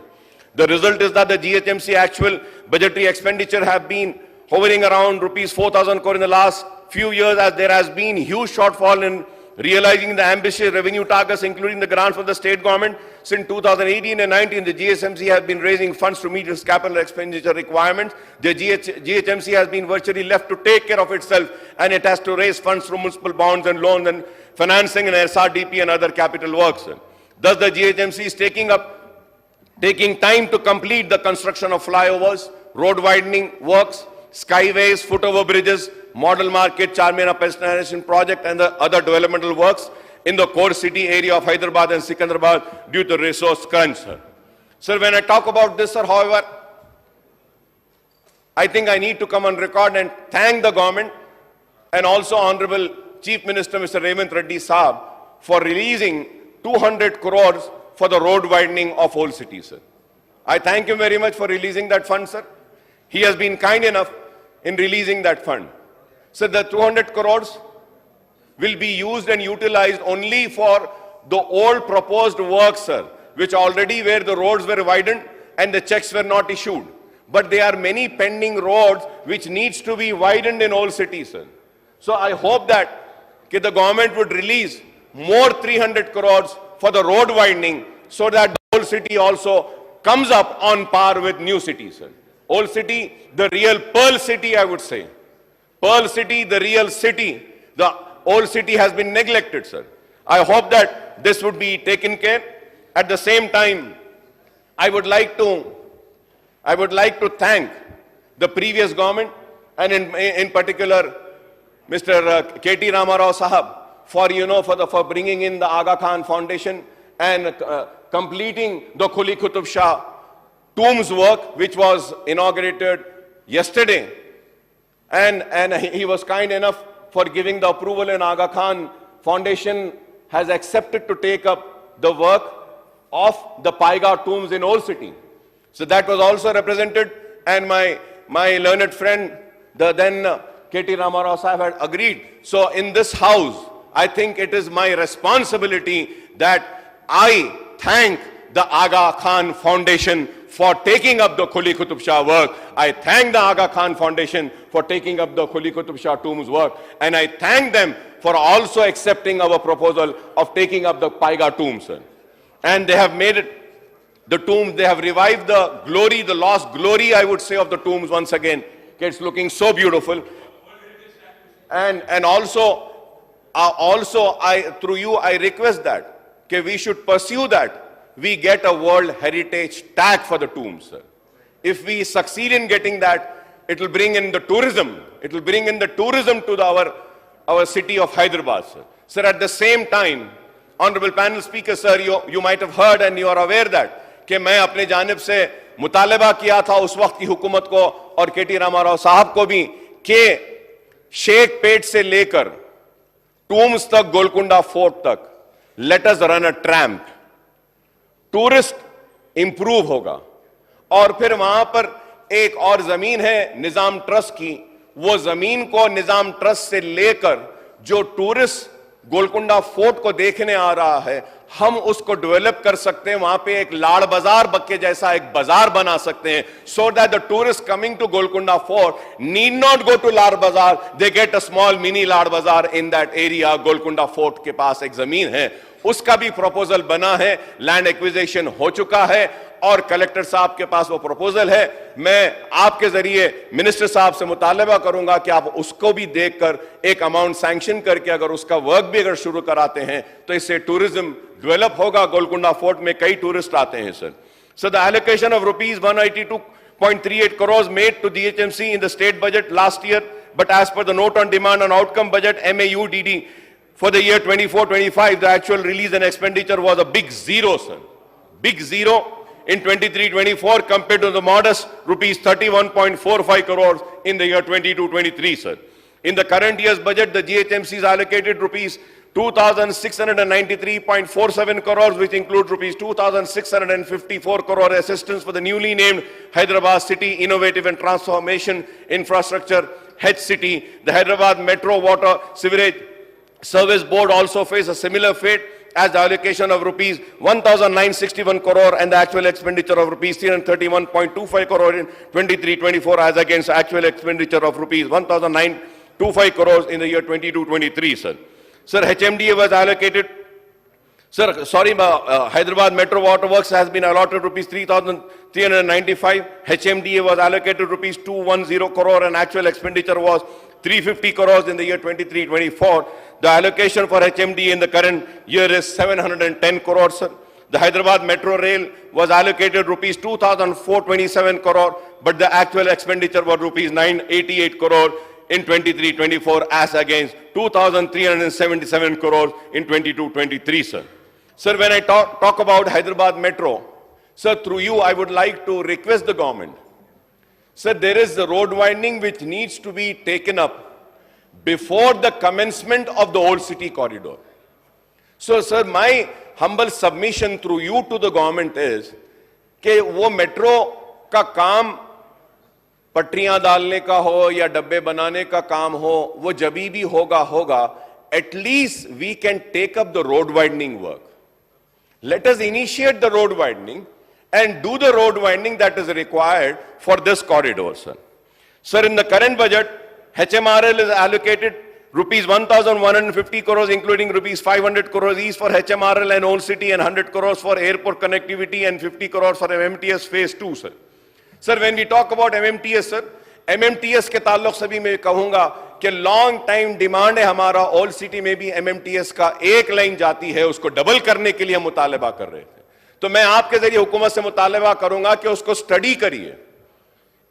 The result is that the GHMC actual budgetary expenditure have been hovering around rupees 4,000 crore in the last few years, as there has been huge shortfall in realizing the ambitious revenue targets, including the grants from the state government. Since 2018 and 19, the GHMC has been raising funds to meet its capital expenditure requirements. The GHMC has been virtually left to take care of itself, and it has to raise funds through municipal bonds and loans and financing and SRDP and other capital works. Thus, the GHMC is taking time to complete the construction of flyovers, road widening works, skyways, footover bridges, model market, Charminar Pedestrian project, and the other developmental works in the core city area of Hyderabad and Secunderabad due to resource crunch, sir. Sir, when I talk about this, sir, however, I think I need to come on record and thank the government and also Honorable Chief Minister Mr. Revant Reddy Saab for releasing 200 crores for the road widening of Old City, sir. I thank him very much for releasing that fund, sir. He has been kind enough in releasing that fund. So the 200 crores will be used and utilized only for the old proposed works, sir, which already where the roads were widened and the checks were not issued. But there are many pending roads which needs to be widened in Old City, sir. So I hope that the government would release more 300 crores for the road widening so that the Old City also comes up on par with new cities, sir. Old City, the real Pearl City, I would say. Pearl City, the real city. The Old City has been neglected, sir. I hope that this would be taken care. At the same time, I would like to thank the previous government and in particular Mr. K.T. Ramarao Sahab for bringing in the Aga Khan Foundation and completing the Quli Qutub Shah tombs work, which was inaugurated yesterday. And he was kind enough for giving the approval, and Aga Khan Foundation has accepted to take up the work of the Paiga tombs in Old City. So that was also represented, and my learned friend, the then K.T. Ramarao Sahib, had agreed. So in this house, I think it is my responsibility that I thank the Aga Khan Foundation for taking up the Quli Qutub Shah work. I thank the Aga Khan Foundation for taking up the Quli Qutub Shah tombs work. And I thank them for also accepting our proposal of taking up the Paiga tombs. And they have made it, the tombs, they have revived the glory, the lost glory, I would say, of the tombs once again. It's looking so beautiful. And also, through you, I request that we should pursue that. We get a World Heritage tag for the tombs, sir. If we succeed in getting that, it will bring in the tourism. It will bring in the tourism to our city of Hyderabad, sir. Sir, at the same time, Honorable Panel Speaker, sir, you might have heard and you are aware that कि मैं अपने जानिब से मुतालिबा किया था उस वक्त की हुकूमत को और K.T. Ramarao साहब को भी कि शेखपेट से लेकर टूम्स तक, गोलकुंडा फोर्ट तक, let us run a tramp. Tourist improve होगा. और फिर वहां पर एक और जमीन है निजाम ट्रस्ट की, वो जमीन को निजाम ट्रस्ट से लेकर जो टूरिस्ट गोलकुंडा फोर्ट को देखने आ रहा है, हम उसको डेवलप कर सकते हैं, वहां पे एक लाड़ बाजार बक्के जैसा एक बाजार बना सकते हैं, so that the tourist coming to Golconda fort need not go to Lad Bazaar, they get a small mini Lad Bazaar in that area. Golconda fort के पास एक जमीन है, उसका भी प्रपोजल बना है, लैंड एक्विजिशन हो चुका है और कलेक्टर साहब के पास वो प्रपोजल है। मैं आपके जरिए मिनिस्टर साहब से मुतालबा करूंगा कि आप उसको भी देखकर एक अमाउंट सैंक्शन करके अगर उसका वर्क भी अगर शुरू कराते हैं तो इससे टूरिज्म डेवलप होगा। गोलकुंडा फोर्ट में कई टूरिस्ट आते हैं sir. So the allocation of rupees 182.38 crores made to DHMC in the state budget last year, but as per the note on demand and outcome budget MAUDD for the year 24-25, the actual release and expenditure was a big zero, sir. Big zero in 23-24 compared to the modest rupees 31.45 crores in the year 22-23, sir. In the current year's budget, the GHMC has allocated rupees 2,693.47 crores, which include rupees 2,654 crore assistance for the newly named Hyderabad City Innovative and Transformation Infrastructure, HCity. The Hyderabad Metro Water Sewerage Service Board also faced a similar fate, as the allocation of rupees 1,961 crore and the actual expenditure of rupees 331.25 crore in 23-24 as against actual expenditure of rupees 1,925 crores in the year 22-23, sir. Sir, HMDA was allocated, Hyderabad Metro Water Works has been allotted rupees 3,395. HMDA was allocated rupees 210 crore and actual expenditure was 350 crores in the year 23-24. The allocation for HMDA in the current year is 710 crores, sir. The Hyderabad Metro Rail was allocated rupees 2,427 crore, but the actual expenditure was rupees 988 crore in 23-24 as against 2,377 crores in 22-23, sir. Sir, when I talk about Hyderabad Metro, sir, through you, I would like to request the government. Sir, there is the road widening which needs to be taken up before the commencement of the old city corridor. So, sir, my humble submission through you to the government is कि वो metro का काम पटरियां डालने का हो या डब्बे बनाने का काम हो, वो जभी भी होगा, at least we can take up the road widening work. Let us initiate the road widening and do the road widening that is required for this corridor, sir. Sir, in the current budget, HMRL is allocated rupees 1,150 crores, including rupees 500 crores each for HMRL and Old City and 100 crores for airport connectivity and 50 crores for MMTS phase 2, sir. Sir, when we talk about MMTS, sir, MMTS के ताल्लुक से भी मैं कहूंगा कि long time demand है हमारा, old city में भी MMTS का एक लाइन जाती है, उसको डबल करने के लिए हम मुतालबा कर रहे थे। तो मैं आपके जरिए हुकूमत से मुतालबा करूंगा कि उसको स्टडी करिए,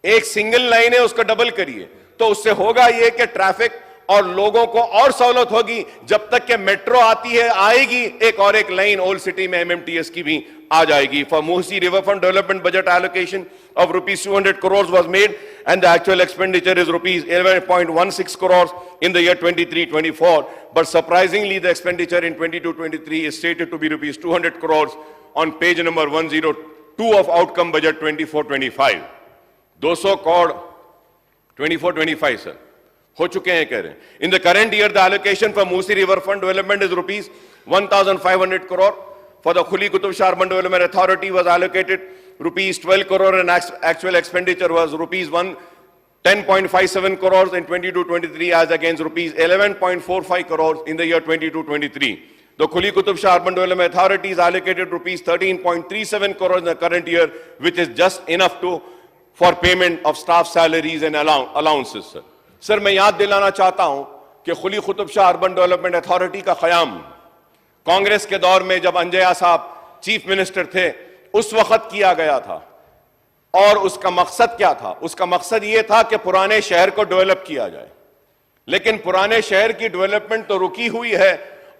एक सिंगल लाइन है उसको डबल करिए, तो उससे होगा ये कि ट्रैफिक और लोगों को और सहूलत होगी। जब तक कि मेट्रो आती है आएगी, एक और एक लाइन ओल्ड सिटी में MMTS की भी आ जाएगी। For Musi Riverfront Development budget allocation of rupees 200 crores was made and the actual expenditure is rupees 11.16 crores in the year 23-24. But surprisingly, the expenditure in 22-23 is stated to be rupees 200 crores on page number 102 of outcome budget 24-25. 200 crore 24-25, sir. हो चुके हैं कह रहे हैं. In the current year, the allocation for Musi Riverfront Development is rupees 1,500 crore. For the Khuli Qutub Shah Urban Development Authority was allocated rupees 12 crore and actual expenditure was rupees 10.57 crores in 22-23 as against rupees 11.45 crores in the year 22-23. The Khuli Qutub Shah Urban Development Authority is allocated rupees 13.37 crores in the current year, which is just enough for payment of staff salaries and allowances, sir. Sir, मैं याद दिलाना चाहता हूं कि खुली Qutub Shah urban development authority का क़याम कांग्रेस के दौर में जब अंजया साहब चीफ मिनिस्टर थे उस वक्त किया गया था। और उसका मकसद क्या था? उसका मकसद यह था कि पुराने शहर को डेवलप किया जाए, लेकिन पुराने शहर की डेवलपमेंट तो रुकी हुई है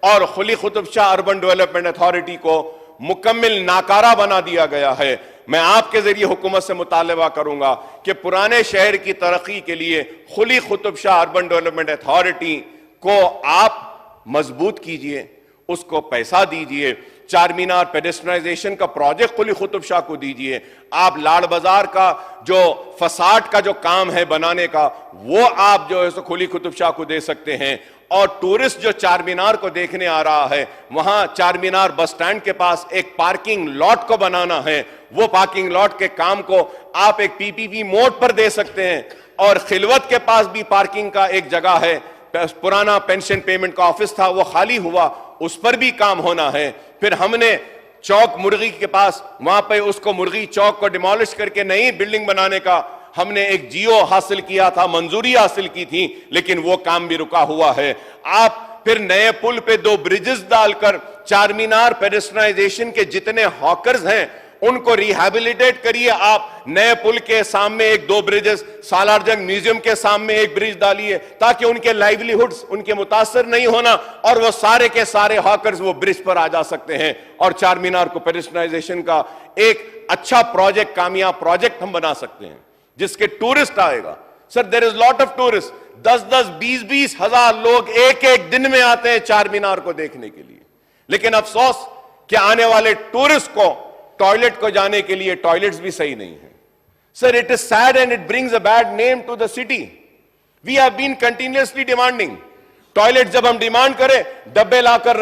और खुली Qutub Shah urban development authority को मुकम्मल नाकारा बना दिया गया है। मैं आपके जरिए हुकूमत से मुतालबा करूंगा कि पुराने शहर की तरक्की के लिए खुली Qutub Shah urban development authority को आप मजबूत कीजिए, उसको पैसा दीजिए। चार मीनार पेडेस्ट्रियनाइजेशन का प्रोजेक्ट कुली कुतुब शाह को दीजिए, आप लाड़ बाजार का जो फसाड का जो काम है बनाने का वो आप जो है सो कुली कुतुब शाह को दे सकते हैं। और टूरिस्ट जो चार मीनार को देखने आ रहा है, वहां चार मीनार बस स्टैंड के पास एक पार्किंग लॉट को बनाना है, वो पार्किंग लॉट के काम को आप एक पीपीपी मोड पर दे सकते हैं। और खिलवत के पास भी पार्किंग का एक जगह है, पुराना पेंशन पेमेंट का ऑफिस था वो खाली हुआ, उस पर भी काम होना है। फिर हमने चौक मुर्गी के पास वहां पे उसको मुर्गी चौक को डिमोलिश करके नई बिल्डिंग बनाने का हमने एक जियो हासिल किया था, मंजूरी हासिल की थी, लेकिन वो काम भी रुका हुआ है। आप फिर नए पुल पे 2 ब्रिजेस डालकर चार मीनार पेडेस्ट्रियनाइजेशन के जितने हॉकर्स हैं उनको रिहैबिलिटेट करिए। आप नए पुल के सामने 2 ब्रिजेस, सालारजंग म्यूजियम के सामने एक ब्रिज डालिए ताकि उनके लाइवलीहुड्स उनके मुतासर नहीं होना और वो सारे के सारे हॉकर्स वो ब्रिज पर आ जा सकते हैं और चार मीनार को पेडेस्ट्रियनाइजेशन का एक अच्छा प्रोजेक्ट, कामयाब प्रोजेक्ट हम बना सकते हैं जिसके टूरिस्ट आएगा। Sir, there is lot of tourist, 10-10, 20-20 हजार लोग एक एक दिन में आते हैं चार मीनार को देखने के लिए, लेकिन अफसोस कि आने वाले टूरिस्ट को टॉयलेट को जाने के लिए टॉयलेट्स भी सही नहीं है। Sir, it is sad and it brings a bad name to the city. We have been continuously demanding toilet. जब हम डिमांड करें डब्बे लाकर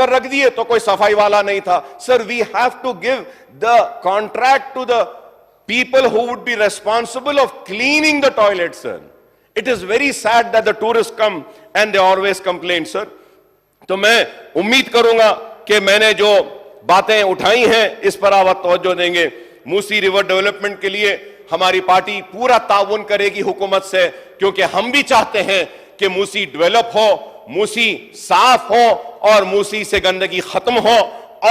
रख दिए तो कोई सफाई वाला नहीं था। Sir, we have to give the contract to the people who would be responsible of cleaning the toilet, sir. It is very sad that the tourists come and they always complain, sir. तो मैं उम्मीद करूंगा कि मैंने जो बातें उठाई हैं इस पर आप तवज्जो देंगे। मूसी रिवर डेवलपमेंट के लिए हमारी पार्टी पूरा ताउन करेगी हुकूमत से, क्योंकि हम भी चाहते हैं कि मूसी डेवलप हो, मूसी साफ हो और मूसी से गंदगी खत्म हो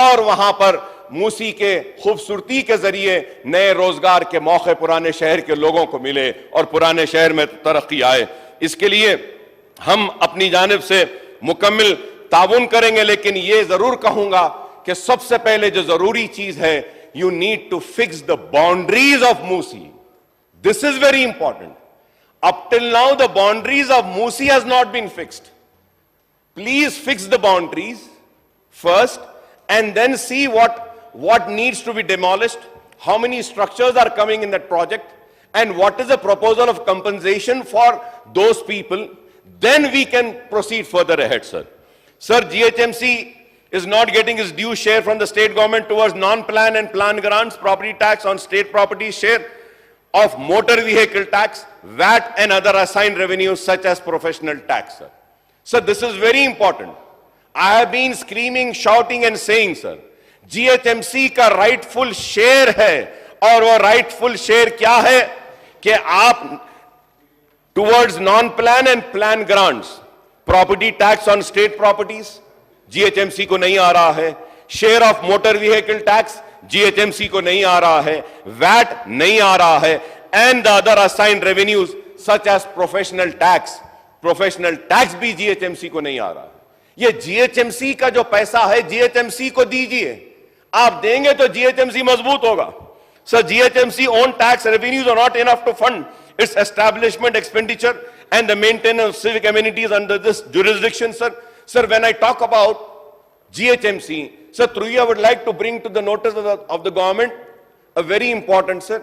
और वहां पर मूसी के खूबसूरती के जरिए नए रोजगार के मौके पुराने शहर के लोगों को मिले और पुराने शहर में तरक्की आए। इसके लिए हम अपनी जानिब से मुकम्मल ताउन करेंगे, लेकिन यह जरूर कहूंगा कि सबसे पहले जो जरूरी चीज है, you need to fix the boundaries of Musi. This is very important. Up till now the boundaries of Musi has not been fixed. Please fix the boundaries first and then see what needs to be demolished, how many structures are coming in that project, and what is the proposal of compensation for those people. Then we can proceed further ahead, sir. Sir, GHMC is not getting its due share from the state government towards non-plan and plan grants, property tax on state property, share of motor vehicle tax, VAT and other assigned revenues such as professional tax, sir. Sir, this is very important. I have been screaming, shouting and saying, sir, GHMC का rightful share है, और वो rightful share क्या है कि आप towards non-plan and plan grants, property tax on state properties, GHMC को नहीं आ रहा है, share of motor vehicle tax, GHMC को नहीं आ रहा है, VAT नहीं आ रहा है, and the other assigned revenues such as professional tax भी GHMC को नहीं आ रहा है। ये GHMC का जो पैसा है GHMC को दीजिए, आप देंगे तो GHMC मजबूत होगा। So GHMC own tax revenues are not enough to fund its establishment expenditure and the maintenance of civic amenities under this jurisdiction, sir. Sir, when I talk about GHMC, sir, through you I would like to bring to the notice of the government a very important, sir.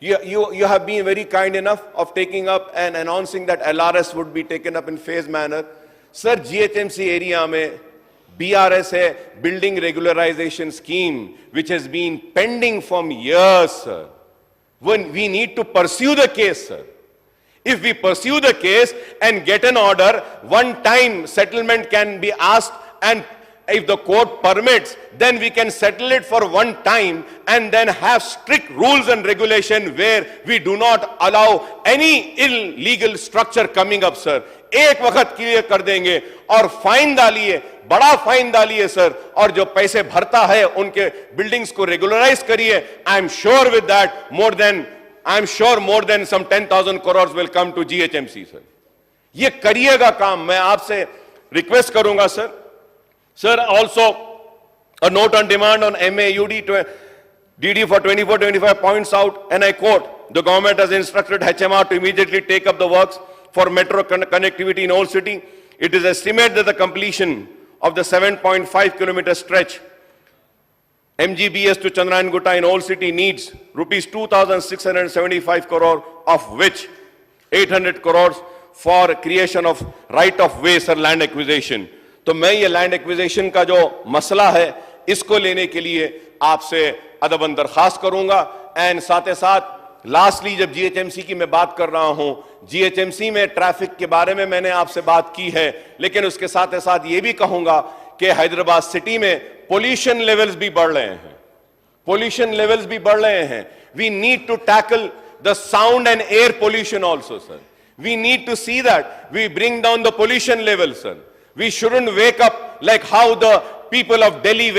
You have been very kind enough of taking up and announcing that LRS would be taken up in phased manner. Sir, GHMC area mein BRS hai, Building Regularization Scheme, which has been pending from years, sir. When we need to pursue the case, sir. If we pursue the case and get an order, one time settlement can be asked, and if the court permits, then we can settle it for one time and then have strict rules and regulation where we do not allow any illegal structure coming up, sir. एक वक्त clear कर देंगे और fine डालिए, बड़ा fine डालिए sir, और जो पैसे भरता है उनके बिल्डिंग्स को रेगुलराइज करिए। I am sure with that more than some 10,000 crores will come to GHMC, sir. ये करिएगा काम, मैं आपसे रिक्वेस्ट करूंगा sir. Sir, also a note on demand on MAUD DD for 24-25 points out, and I quote, the government has instructed HMR to immediately take up the works for metro connectivity in Old City. It is estimated that the completion of the 7.5-kilometer stretch MGBS to Chandrayaan Gutta in Old City needs rupees 2,675 crore, of which 800 crores for creation of right of way sir land acquisition. तो मैं ये land acquisition का जो मसला है इसको लेने के लिए आपसे अदबन दरखास्त करूंगा। एंड साथ ही साथ लास्टली जब जीएचएमसी की मैं बात कर रहा हूं, जीएचएमसी में ट्रैफिक के बारे में मैंने आपसे बात की है, लेकिन उसके साथ ही साथ ये भी कहूंगा कि हैदराबाद सिटी में पोल्यूशन लेवल्स भी बढ़ रहे हैं, पोल्यूशन लेवल्स भी बढ़ रहे हैं। We need to tackle the sound and air pollution also sir. We need to see that we bring down the pollution level, sir. We shouldn't wake up like how the people of Delhi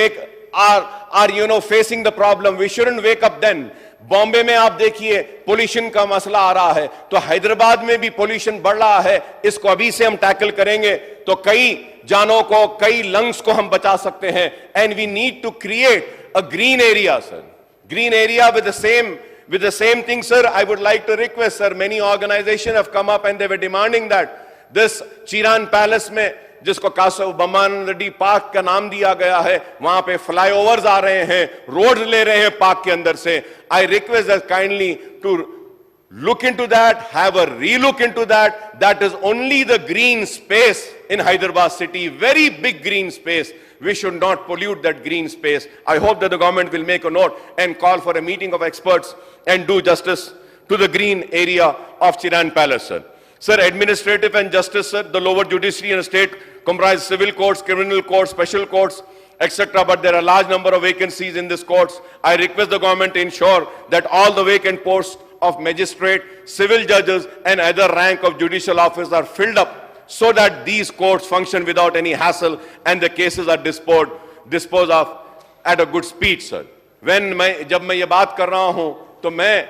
are facing the problem. We shouldn't wake up then. Bombay में आप देखिए pollution का मसला आ रहा है, तो हैदराबाद में भी पोल्यूशन बढ़ रहा है। इसको अभी से हम टैकल करेंगे तो कई जानों को, कई लंग्स को हम बचा सकते हैं। And we need to create a green area, sir, green area with the same thing, sir. I would like to request, sir, many organizations have come up and they were demanding that this Chiran Palace में जिसको कासव बमान Reddy park का नाम दिया गया है, वहां पे फ्लाईओवर्स आ रहे हैं, रोड्स ले रहे हैं पार्क के अंदर से। I request us kindly to look into that, have a relook into that. That is only the green space in Hyderabad city, very big green space. We should not pollute that green space. I hope that the government will make a note and call for a meeting of experts and do justice to the green area of Chiran Palace, sir. Sir, administrative and justice, sir, the lower judiciary and state comprise civil courts, criminal courts, special courts, etc. But there are a large number of vacancies in these courts. I request the government to ensure that all the vacant posts of magistrate, civil judges and other rank of judicial officers are filled up so that these courts function without any hassle and the cases are disposed of at a good speed, sir. जब मैं ये बात कर रहा हूं तो मैं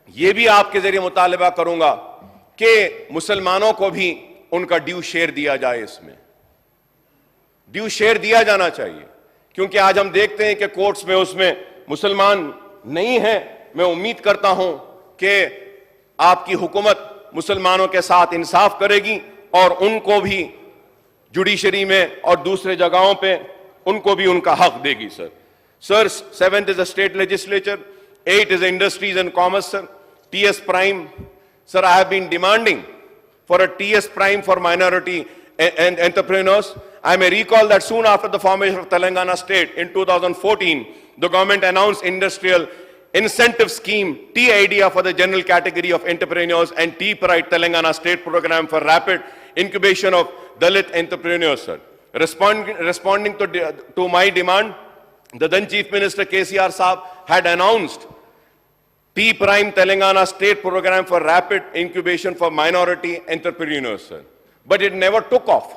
ये भी आपके जरिए मुतालबा करूंगा कि मुसलमानों को भी उनका ड्यू शेयर दिया जाए, इसमें ड्यू शेयर दिया जाना चाहिए, क्योंकि आज हम देखते हैं कि कोर्ट्स में उसमें मुसलमान नहीं है। मैं उम्मीद करता हूं कि आपकी हुकूमत मुसलमानों के साथ इंसाफ करेगी और उनको भी जुडिशरी में और दूसरे जगहों पे उनको भी उनका हक देगी, sir. Sir, 7th is the state legislature, 8th is industries and commerce, sir. TS Prime, sir, I have been demanding for a TS Prime for minority and entrepreneurs. I may recall that soon after the formation of Telangana state in 2014, the government announced industrial incentive scheme, T-IDEA for the general category of entrepreneurs and T-Pride Telangana state program for rapid incubation of Dalit entrepreneurs, sir. Responding to my demand, the then Chief Minister KCR Saab had announced T-Prime Telangana state program for rapid incubation for minority entrepreneurs, sir. But it never took off.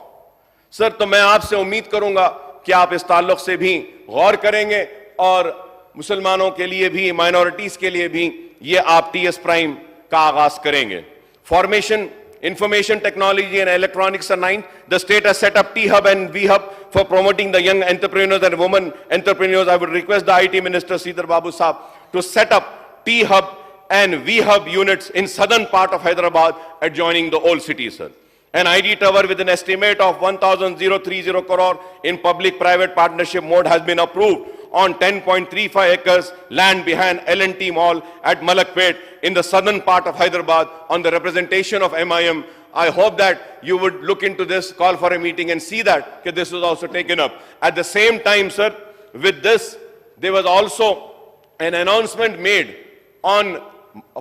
Sir, तो मैं आपसे उम्मीद करूंगा कि आप इस ताल्लुक से भी गौर करेंगे और मुसलमानों के लिए भी, माइनॉरिटीज के लिए भी ये आप टीएस प्राइम का आगाज करेंगे. Formation, information technology and electronics are 9. The state has set up T-Hub and V-Hub for promoting the young entrepreneurs and women entrepreneurs. I would request the IT Minister Sridhar Babu Saab to set up T-Hub and V-Hub units in southern part of Hyderabad adjoining the old city, sir. An ID tower with an estimate of 1,030 crore in public-private partnership mode has been approved on 10.35 acres land behind L&T Mall at Malakpet in the southern part of Hyderabad on the representation of MIM. I hope that you would look into this, call for a meeting and see that this was also taken up. At the same time, sir, with this, there was also an announcement made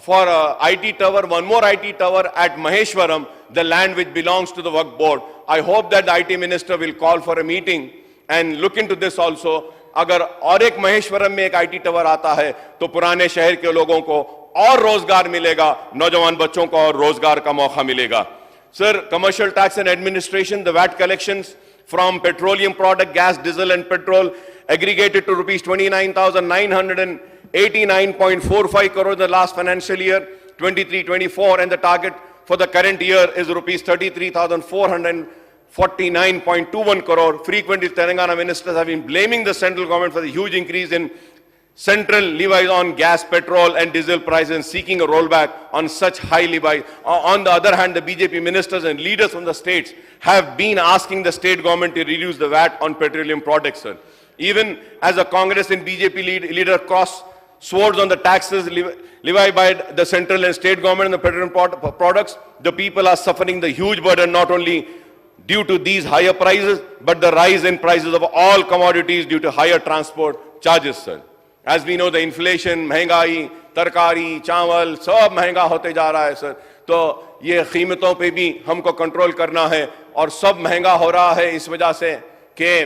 for IT tower, one more IT tower at Maheshwaram, the land which belongs to the Waqf board. I hope that the IT minister will call for a meeting and look into this also. अगर और एक महेश्वरम में एक IT tower आता है तो पुराने शहर के लोगों को और रोजगार मिलेगा, नौजवान बच्चों को और रोजगार का मौका मिलेगा. Sir, commercial tax and administration, the VAT collections from petroleum product, gas, diesel and petrol aggregated to rupees 29,989.45 crore in the last financial year 23-24, and the target for the current year is rupees 33,449.21 crore. Frequently, Telangana ministers have been blaming the central government for the huge increase in central levies on gas, petrol and diesel prices and seeking a rollback on such high levies. On the other hand, the BJP ministers and leaders from the states have been asking the state government to reduce the VAT on petroleum products, sir. Even as a Congress and BJP leader cross swords on the taxes levied by the central and state government on the petroleum products, the people are suffering the huge burden not only due to these higher prices, but the rise in prices of all commodities due to higher transport charges, sir. As we know, the inflation, महंगाई, तरकारी, चावल, सब महंगा होते जा रहा है, sir. तो ये कीमतों पे भी हमको कंट्रोल करना है और सब महंगा हो रहा है इस वजह से कि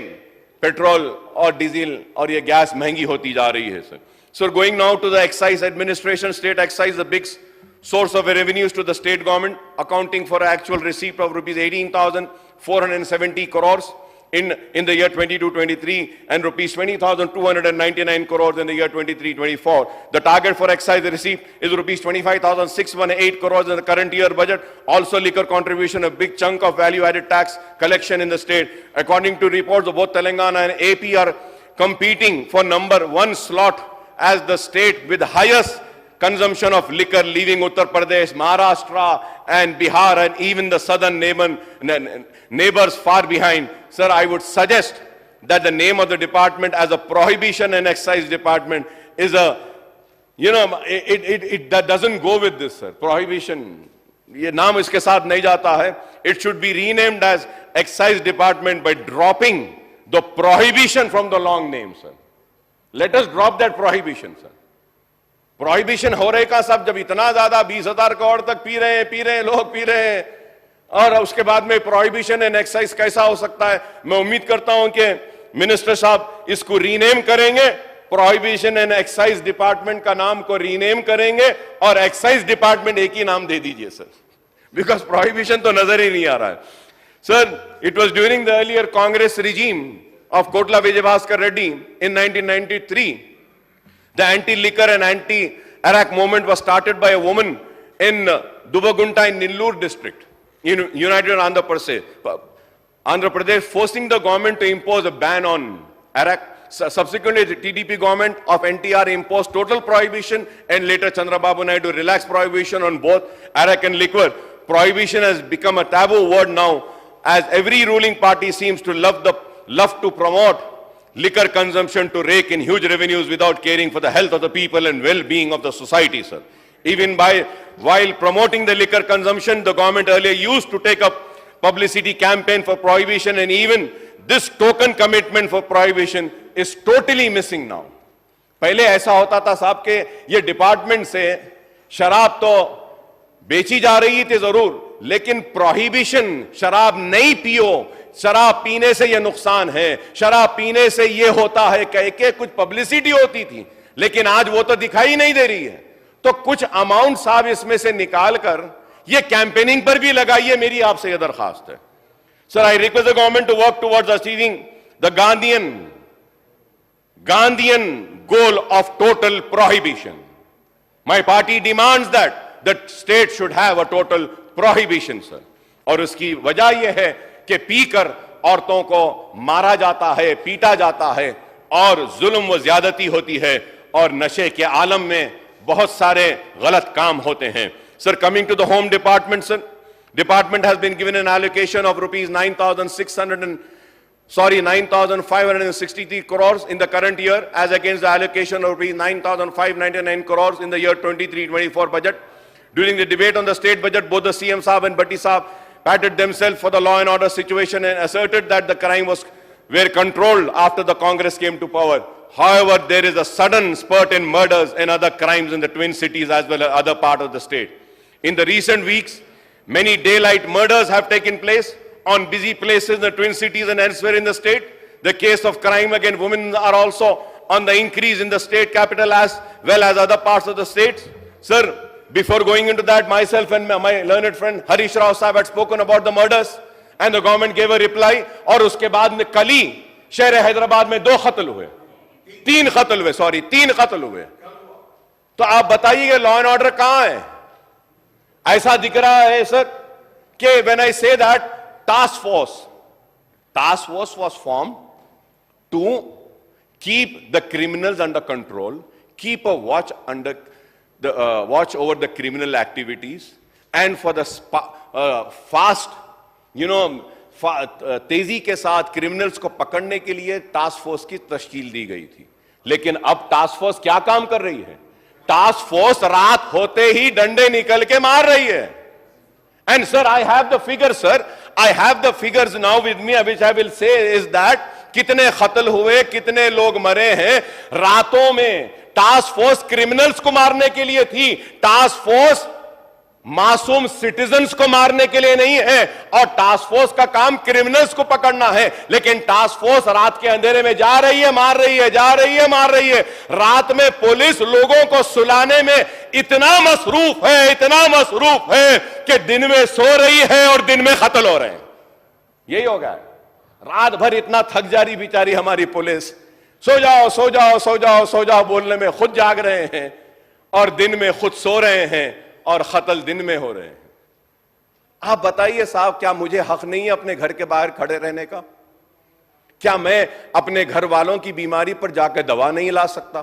पेट्रोल और डीजल और ये गैस महंगी होती जा रही है, sir. So going now to the excise administration, state excise, the big source of revenues to the state government, accounting for actual receipt of rupees 18,470 crores in the year 22-23 and rupees 20,299 crores in the year 23-24. The target for excise receipt is rupees 25,618 crores in the current year budget. Also liquor contribution, a big chunk of value-added tax collection in the state. According to reports of both Telangana and AP are competing for number one slot as the state with highest consumption of liquor, leaving Uttar Pradesh, Maharashtra and Bihar and even the southern neighbors far behind. Sir, I would suggest that the name of the department as a prohibition and excise department is a, that doesn't go with this, sir. Prohibition, ये नाम इसके साथ नहीं जाता है. It should be renamed as excise department by dropping the prohibition from the long name, sir. Let us drop that prohibition, sir. Prohibition हो रहे का सब, जब इतना ज्यादा 20,000 करोड़ तक पी रहे हैं लोग पी रहे हैं, और उसके बाद में प्रोहिबिशन एंड एक्साइज कैसा हो सकता है? मैं उम्मीद करता हूं कि मिनिस्टर साहब इसको रीनेम करेंगे, प्रोहिबिशन एंड एक्साइज डिपार्टमेंट का नाम को रीनेम करेंगे और एक्साइज डिपार्टमेंट एक ही नाम दे दीजिए, सर, बिकॉज प्रोहिबिशन तो नजर ही नहीं आ रहा है. Sir, it was during the earlier Congress regime of Kotla Vijayabhaskar Reddy in 1993. The anti-liquor and anti-Arak movement was started by a woman in Dubagunta in Nellore district, in United Andhra Pradesh, forcing the government to impose a ban on Arak. Subsequently, the TDP government of NTR imposed total prohibition, and later Chandrababu Naidu relaxed prohibition on both Arak and liquor. Prohibition has become a taboo word now, as every ruling party seems to love to promote liquor consumption to rake in huge revenues without caring for the health of the people and well-being of the society, sir. Even while promoting the liquor consumption, the government earlier used to take up publicity campaign for prohibition, and even this token commitment for prohibition is totally missing now. पहले ऐसा होता था साहब के ये department से शराब तो बेची जा रही थी जरूर, लेकिन प्रोहिबिशन, शराब नहीं पियो, शराब पीने से ये नुकसान है, शराब पीने से ये होता है कह के कुछ पब्लिसिटी होती थी, लेकिन आज वो तो दिखाई नहीं दे रही है. तो कुछ अमाउंट साहब इसमें से निकाल कर ये कैंपेनिंग पर भी लगाइए, मेरी आपसे ये दरखास्त है. Sir, I request the government to work towards achieving the Gandhian goal of total prohibition. My party demands that the state should have a total prohibition, sir. और उसकी वजह यह है कि पीकर औरतों को मारा जाता है, पीटा जाता है और जुल्म व ज्यादती होती है और नशे के आलम में बहुत सारे गलत काम होते हैं. Sir, coming to the home department, sir, department has been given an allocation of rupees 9,563 crores in the current year, as against the allocation of rupees 9,599 crores in the year 23-24 budget. During the debate on the state budget, both the CM Saab and Bhatti Saab patted themselves for the law and order situation and asserted that the crime were controlled after the Congress came to power. However, there is a sudden spurt in murders and other crimes in the twin cities as well as other parts of the state. In the recent weeks, many daylight murders have taken place on busy places in the twin cities and elsewhere in the state. The case of crime against women are also on the increase in the state capital as well as other parts of the states. Sir, before going into that, myself and my learned friend Harish Rao Sahib had spoken about the murders and the government gave a reply. और उसके बाद में कल ही शहर हैदराबाद में 3 कत्ल हुए. तो आप बताइए लॉ एंड ऑर्डर कहां है? ऐसा दिख रहा है सर कि when I say that task force was formed to keep the criminals under control, keep a watch under the watch over the criminal activities, and for the fast, तेजी के साथ क्रिमिनल्स को पकड़ने के लिए टास्क फोर्स की तश्कील दी गई थी। लेकिन अब टास्क फोर्स क्या काम कर रही है? टास्क फोर्स रात होते ही डंडे निकल के मार रही है। And sir, I have the figures, sir. I have the figures now with me, which I will say is that कितने कत्ल हुए, कितने लोग मरे हैं रातों में। टास्क फोर्स क्रिमिनल्स को मारने के लिए थी, टास्क फोर्स मासूम सिटीजन्स को मारने के लिए नहीं है। और टास्क फोर्स का काम क्रिमिनल्स को पकड़ना है, लेकिन टास्क फोर्स रात के अंधेरे में जा रही है, मार रही है, जा रही है, मार रही है। रात में पुलिस लोगों को सुलाने में इतना मसरूफ है, इतना मसरूफ है कि दिन में सो रही है और दिन में कत्ल हो रहे हैं। यही हो गया। रात भर इतना थक जा रही बेचारी हमारी पुलिस, सो जाओ सो जाओ सो जाओ सो जाओ बोलने में खुद जाग रहे हैं और दिन में खुद सो रहे हैं और कत्ल दिन में हो रहे हैं। आप बताइए साहब, क्या मुझे हक नहीं है अपने घर के बाहर खड़े रहने का? क्या मैं अपने घर वालों की बीमारी पर जाकर दवा नहीं ला सकता?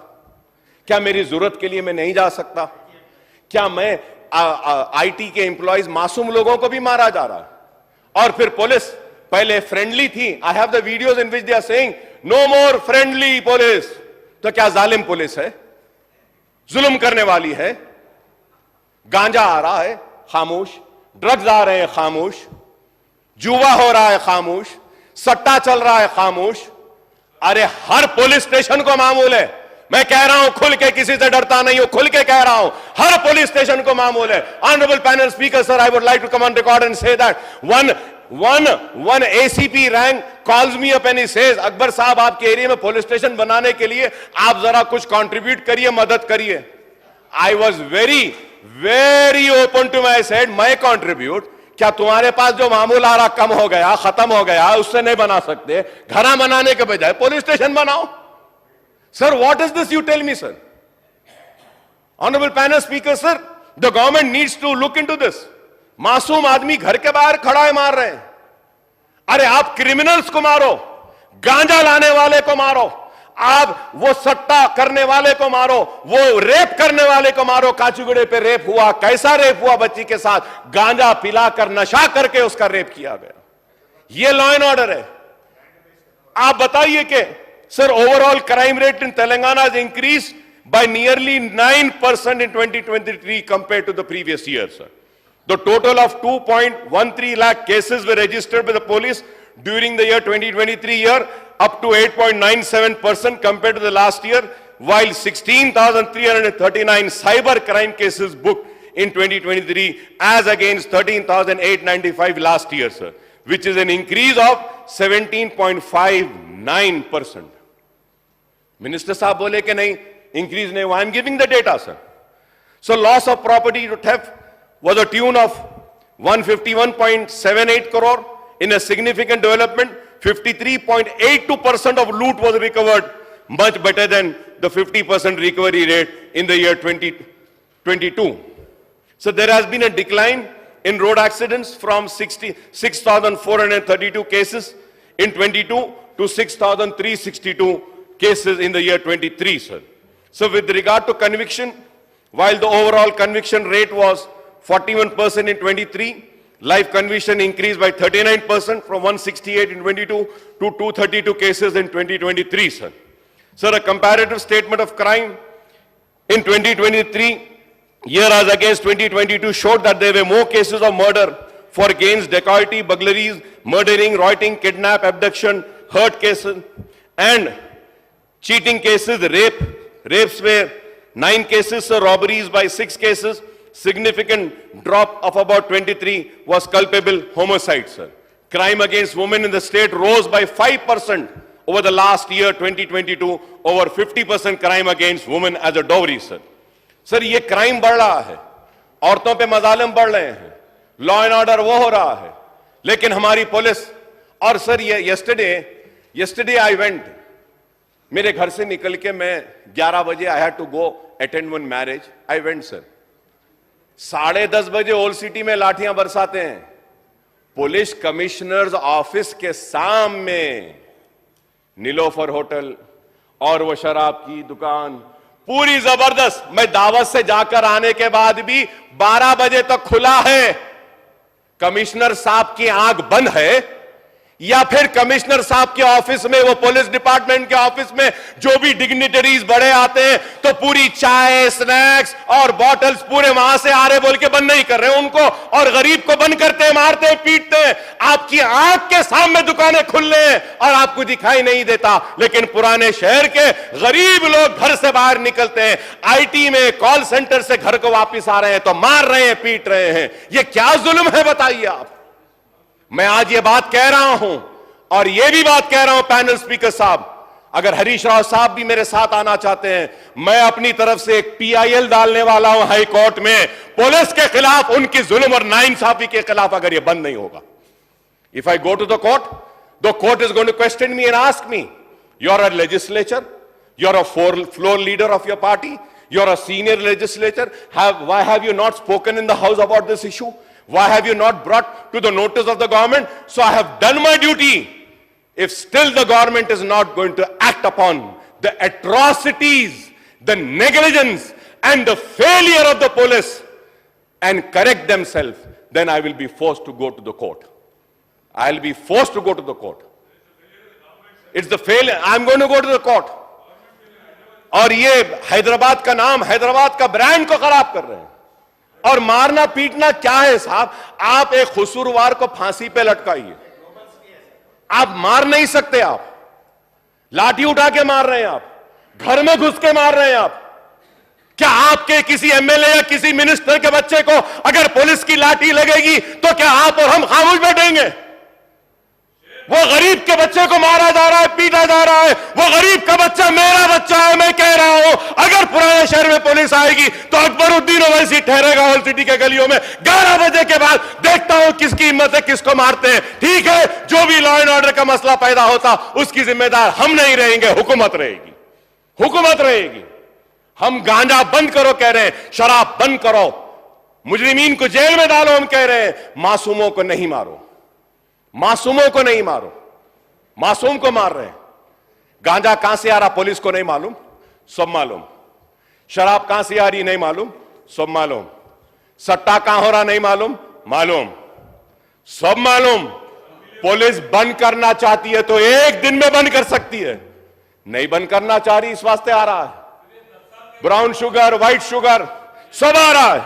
क्या मेरी जरूरत के लिए मैं नहीं जा सकता? क्या मैं आईटी के एम्प्लॉयज, मासूम लोगों को भी मारा जा रहा है और फिर पुलिस पहले फ्रेंडली थी। I have the videos in which they are saying no more friendly police. तो क्या जालिम पुलिस है? जुल्म करने वाली है? गांजा आ रहा है खामोश, ड्रग्स आ रहे हैं खामोश, जुआ हो रहा है खामोश, सट्टा चल रहा है खामोश। अरे हर पुलिस स्टेशन को मामूल है। मैं कह रहा हूं खुल के, किसी से डरता नहीं हूं, खुल के कह रहा हूं, हर पुलिस स्टेशन को मामूल है। Honourable panel speaker sir, I would like to come on record and say that one ACP rank calls me up and he says, Akbar साहब आपके एरिया में पुलिस स्टेशन बनाने के लिए आप जरा कुछ कंट्रीब्यूट करिए, मदद करिए। I was very open to my, I said, मैं कंट्रीब्यूट? क्या तुम्हारे पास जो मामूल आ रहा कम हो गया, खत्म हो गया, उससे नहीं बना सकते? घरा बनाने के बजाय पुलिस स्टेशन बनाओ। Sir, what is this you tell me sir? Honourable panel speaker sir, the government needs to look into this. मासूम आदमी घर के बाहर खड़ा है, मार रहे हैं। अरे आप क्रिमिनल्स को मारो, गांजा लाने वाले को मारो, आप वो सट्टा करने वाले को मारो, वो रेप करने वाले को मारो। काचीगुड़े पे रेप हुआ, कैसा रेप हुआ? बच्ची के साथ गांजा पिलाकर, नशा करके उसका रेप किया गया। ये लॉ एंड ऑर्डर है। आप बताइए कि sir, overall crime rate in Telangana is increase by nearly 9% in 2023 compared to the previous year, sir. The total of 2.13 lakh cases were registered by the police during the year 2023 year, up to 8.97% compared to the last year, while 16,339 cyber crime cases booked in 2023 as against 13,895 last year, sir, which is an increase of 17.59%. Minister साहब बोले कि नहीं, increase नहीं हुआ। I am giving the data, sir. So loss of property to theft was a tune of 151.78 crore. In a significant development, 53.82% of loot was recovered, much better than the 50% recovery rate in the year 2022. So there has been a decline in road accidents from 6,432 cases in 22 to 6,362 cases in the year 23, sir. So with regard to conviction, while the overall conviction rate was 41% in 23, life conviction increased by 39% from 168 in 22 to 232 cases in 2023, sir. Sir, a comparative statement of crime in 2023, year as against 2022, showed that there were more cases of murder, for gains, dacoity, burglaries, murdering, rioting, kidnap, abduction, hurt cases, and cheating cases, rapes were 9 cases, sir, robberies by 6 cases. Significant drop of about 23 was culpable homicide, sir. Crime against women in the state rose by 5% over the last year, 2022, over 50% crime against women as a dowry, sir. Sir, ये crime बढ़ रहा है, औरतों पे मजालिम बढ़ रहे हैं, law and order वो हो रहा है, लेकिन हमारी पुलिस। और सर, ये yesterday I went, मेरे घर से निकल के मैं 11 बजे I had to go attend one marriage. I went sir, 10:30 बजे ओल्ड सिटी में लाठियां बरसाते हैं। पुलिस कमिश्नर्स ऑफिस के सामने नीलोफर होटल और वो शराब की दुकान पूरी जबरदस्त। मैं दावत से जाकर आने के बाद भी 12 बजे तक खुला है। कमिश्नर साहब की आंख बंद है या फिर कमिश्नर साहब के ऑफिस में, वो पुलिस डिपार्टमेंट के ऑफिस में जो भी डिग्निटरीज बड़े आते हैं तो पूरी चाय, स्नैक्स और बॉटल्स पूरे वहां से आ रहे बोल के बंद नहीं कर रहे उनको, और गरीब को बंद करते हैं, मारते हैं, पीटते हैं। आपकी आंख के सामने दुकानें खुल रहे हैं और आपको दिखाई नहीं देता। लेकिन पुराने शहर के गरीब लोग घर से बाहर निकलते हैं, आईटी में, कॉल सेंटर से घर को वापिस आ रहे हैं तो मार रहे हैं, पीट रहे हैं। यह क्या जुल्म है बताइए आप। मैं आज ये बात कह रहा हूं और ये भी बात कह रहा हूं पैनल स्पीकर साहब, अगर हरीश राव साहब भी मेरे साथ आना चाहते हैं, मैं अपनी तरफ से एक पीआईएल डालने वाला हूं हाई कोर्ट में, पुलिस के खिलाफ, उनकी जुल्म और नाइंसाफी के खिलाफ, अगर ये बंद नहीं होगा। If I go to the court is going to question me and ask me, you are a legislature, you are a floor leader of your party, you are a senior legislature, why have you not spoken in the house about this issue? Why have you not brought to the notice of the government? So I have done my duty. If still the government is not going to act upon the atrocities, the negligence and the failure of the police and correct themselves, then I will be forced to go to the court. I'll be forced to go to the court. It's the failure. I'm going to go to the court. और ये हैदराबाद का नाम, हैदराबाद का brand को खराब कर रहे हैं। और मारना पीटना क्या है साहब? आप एक कसूरवार को फांसी पे लटकाइए, आप मार नहीं सकते। आप लाठी उठा के मार रहे हैं, आप घर में घुस के मार रहे हैं। आप क्या आपके किसी एमएलए या किसी मिनिस्टर के बच्चे को अगर पुलिस की लाठी लगेगी तो क्या आप और हम खामोश बैठेंगे? वो गरीब के बच्चे को मारा जा रहा है, पीटा जा रहा है। वो गरीब का बच्चा मेरा बच्चा है। मैं कह रहा हूं अगर पुराने शहर में पुलिस आएगी तो अकबरुद्दीन ओवैसी ठहरेगा हॉल सिटी के गलियों में 11 बजे के बाद। देखता हूं किसकी हिम्मत है, किसको मारते हैं। ठीक है, जो भी लॉ एंड ऑर्डर का मसला पैदा होता उसकी जिम्मेदार हम नहीं रहेंगे, हुकूमत रहेगी, हुकूमत रहेगी। हम गांजा बंद करो कह रहे हैं, शराब बंद करो, मुजरिमीन को जेल में डालो हम कह रहे हैं, मासूमों को नहीं मारो, मासूमों को नहीं मारो। मासूम को मार रहे हैं। गांजा कहां से आ रहा पुलिस को नहीं मालूम, सब मालूम। शराब कहां से आ रही नहीं मालूम, सब मालूम। सट्टा कहां हो रहा नहीं मालूम, मालूम, सब मालूम। पुलिस बंद करना चाहती है तो एक दिन में बंद कर सकती है, नहीं बंद करना चाह रही, इस वास्ते आ रहा है। ब्राउन शुगर, व्हाइट शुगर सब आ रहा है।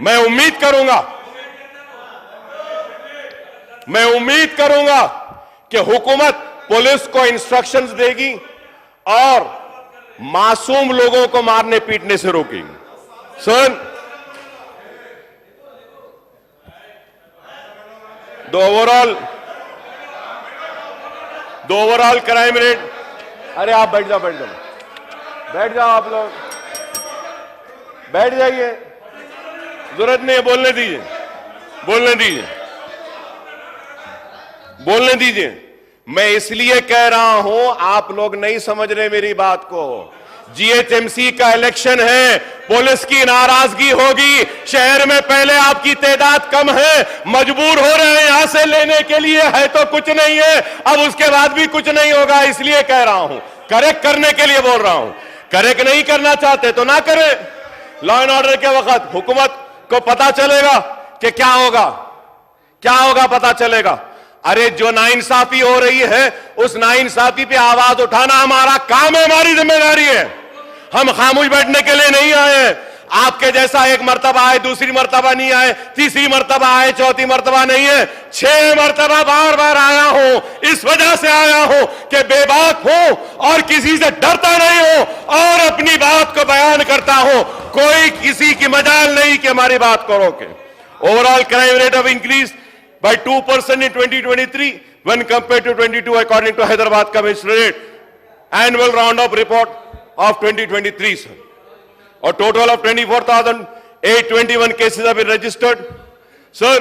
मैं उम्मीद करूंगा कि हुकूमत पुलिस को इंस्ट्रक्शंस देगी और मासूम लोगों को मारने पीटने से रोकेगी। Sir, the overall crime rate, अरे आप बैठ जाओ आप लोग बैठ जाइए, जरूरत नहीं है, बोलने दीजिए। मैं इसलिए कह रहा हूं, आप लोग नहीं समझ रहे मेरी बात को। जीएचएमसी का इलेक्शन है, पुलिस की नाराजगी होगी। शहर में पहले आपकी तादाद कम है, मजबूर हो रहे हैं यहां से लेने के लिए, है तो कुछ नहीं है, अब उसके बाद भी कुछ नहीं होगा। इसलिए कह रहा हूं, करेक्ट करने के लिए बोल रहा हूं। करेक्ट नहीं करना चाहते तो ना करें। लॉ एंड ऑर्डर के वक्त हुकूमत को पता चलेगा कि क्या होगा पता चलेगा। अरे जो नाइंसाफी हो रही है उस नाइंसाफी पे आवाज उठाना हमारा काम है, हमारी जिम्मेदारी है। हम खामोश बैठने के लिए नहीं आए। आपके जैसा एक मर्तबा आए, दूसरी मर्तबा नहीं आए, तीसरी मर्तबा आए, चौथी मर्तबा नहीं है, 6 मर्तबा बार बार आया हूं। इस वजह से आया हूं कि बेबाक हूं और किसी से डरता नहीं हूं और अपनी बात को बयान करता हूं। कोई किसी की मजाल नहीं कि हमारी बात को रोके। Overall crime rate of increase by 2% in 2023 when compared to 22 according to Hyderabad Commissionerate annual roundup report of 2023 sir. Or total of 24,821 cases have been registered. Sir,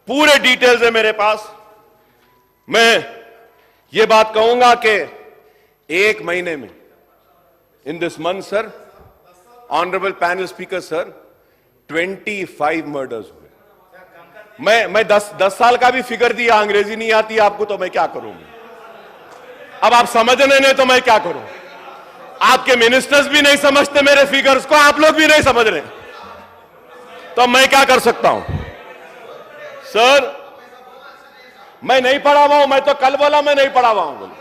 पूरे डिटेल्स है मेरे पास। मैं ये बात कहूंगा कि एक महीने में in this month sir, honorable panel speaker sir, 25 murders हुए। मैं 10 साल का भी फिगर दिया, अंग्रेजी नहीं आती आपको तो मैं क्या करूंगा। अब आप समझने नहीं तो मैं क्या करूं। आपके मिनिस्टर्स भी नहीं समझते मेरे फिगर्स को, आप लोग भी नहीं समझ रहे, तो मैं क्या कर सकता हूं सर? मैं नहीं पढ़ा हुआ हूं, मैं तो कल बोला मैं नहीं पढ़ा हुआ हूं, बोला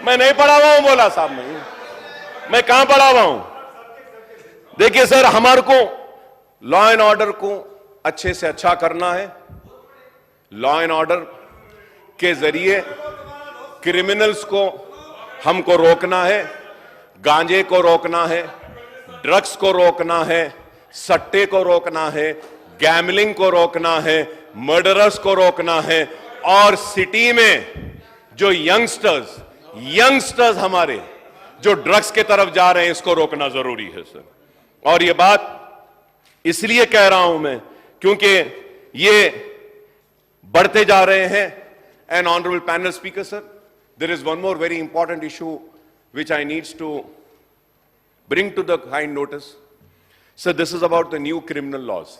मैं नहीं पढ़ा हुआ हूं, बोला साहब मैं कहां पढ़ा हुआ हूं? देखिए सर, हमारे को लॉ एंड ऑर्डर को अच्छे से अच्छा करना है। लॉ एंड ऑर्डर के जरिए क्रिमिनल्स को हमको रोकना है, गांजे को रोकना है, ड्रग्स को रोकना है, सट्टे को रोकना है, गैमलिंग को रोकना है, मर्डरर्स को रोकना है, और सिटी में जो यंगस्टर्स हमारे जो ड्रग्स के तरफ जा रहे हैं, इसको रोकना जरूरी है सर। और ये बात इसलिए कह रहा हूं मैं क्योंकि ये बढ़ते जा रहे हैं। And honourable panel speaker sir, there is one more very important issue which I needs to bring to the kind notice. So this is about the new criminal laws.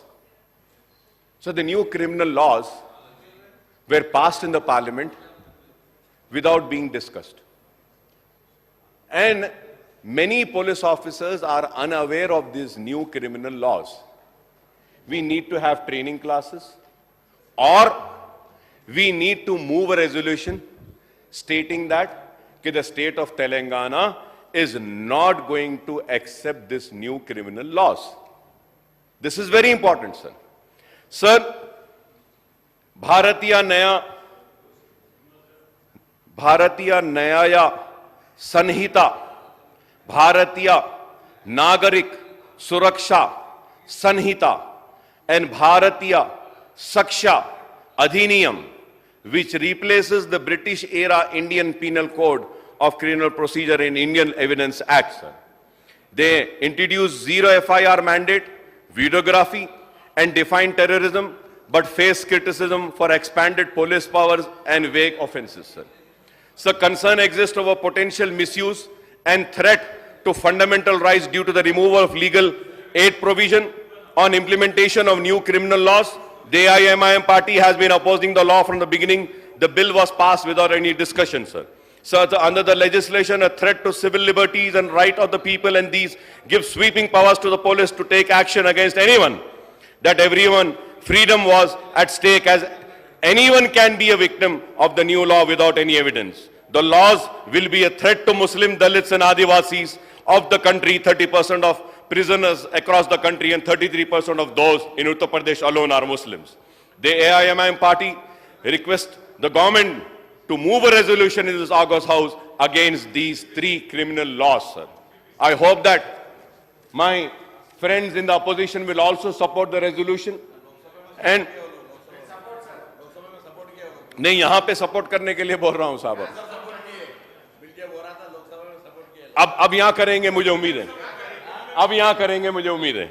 So the new criminal laws were passed in the parliament without being discussed. And many police officers are unaware of these new criminal laws. We need to have training classes, or we need to move a resolution stating that the state of Telangana is not going to accept this new criminal laws. This is very important, sir. Sir, भारतीय न्याय संहिता, भारतीय नागरिक सुरक्षा संहिता, and भारतीय शिक्षा अधिनियम, which replaces the British era Indian Penal Code of Criminal Procedure in Indian Evidence Act, sir. They introduced zero FIR mandate, videography, and define terrorism, but face criticism for expanded police powers and vague offenses, sir. So concern exists over potential misuse and threat to fundamental rights due to the removal of legal aid provision on implementation of new criminal laws. The AIMIM party has been opposing the law from the beginning. The bill was passed without any discussion, sir. So under the legislation, a threat to civil liberties and right of the people, and these give sweeping powers to the police to take action against anyone. That everyone, freedom was at stake, as anyone can be a victim of the new law without any evidence. The laws will be a threat to Muslim, Dalits and Adivasis of the country. 30% of prisoners across the country and 33% of those in Uttar Pradesh alone are Muslims. The AIMIM party requests the government to move a resolution in this August House against these three criminal laws, sir. I hope that my friends in the opposition will also support the resolution. And नहीं, यहां पे support करने के लिए बोल रहा हूं साहब। अब यहां करेंगे, मुझे उम्मीद है अब यहां करेंगे, मुझे उम्मीद है।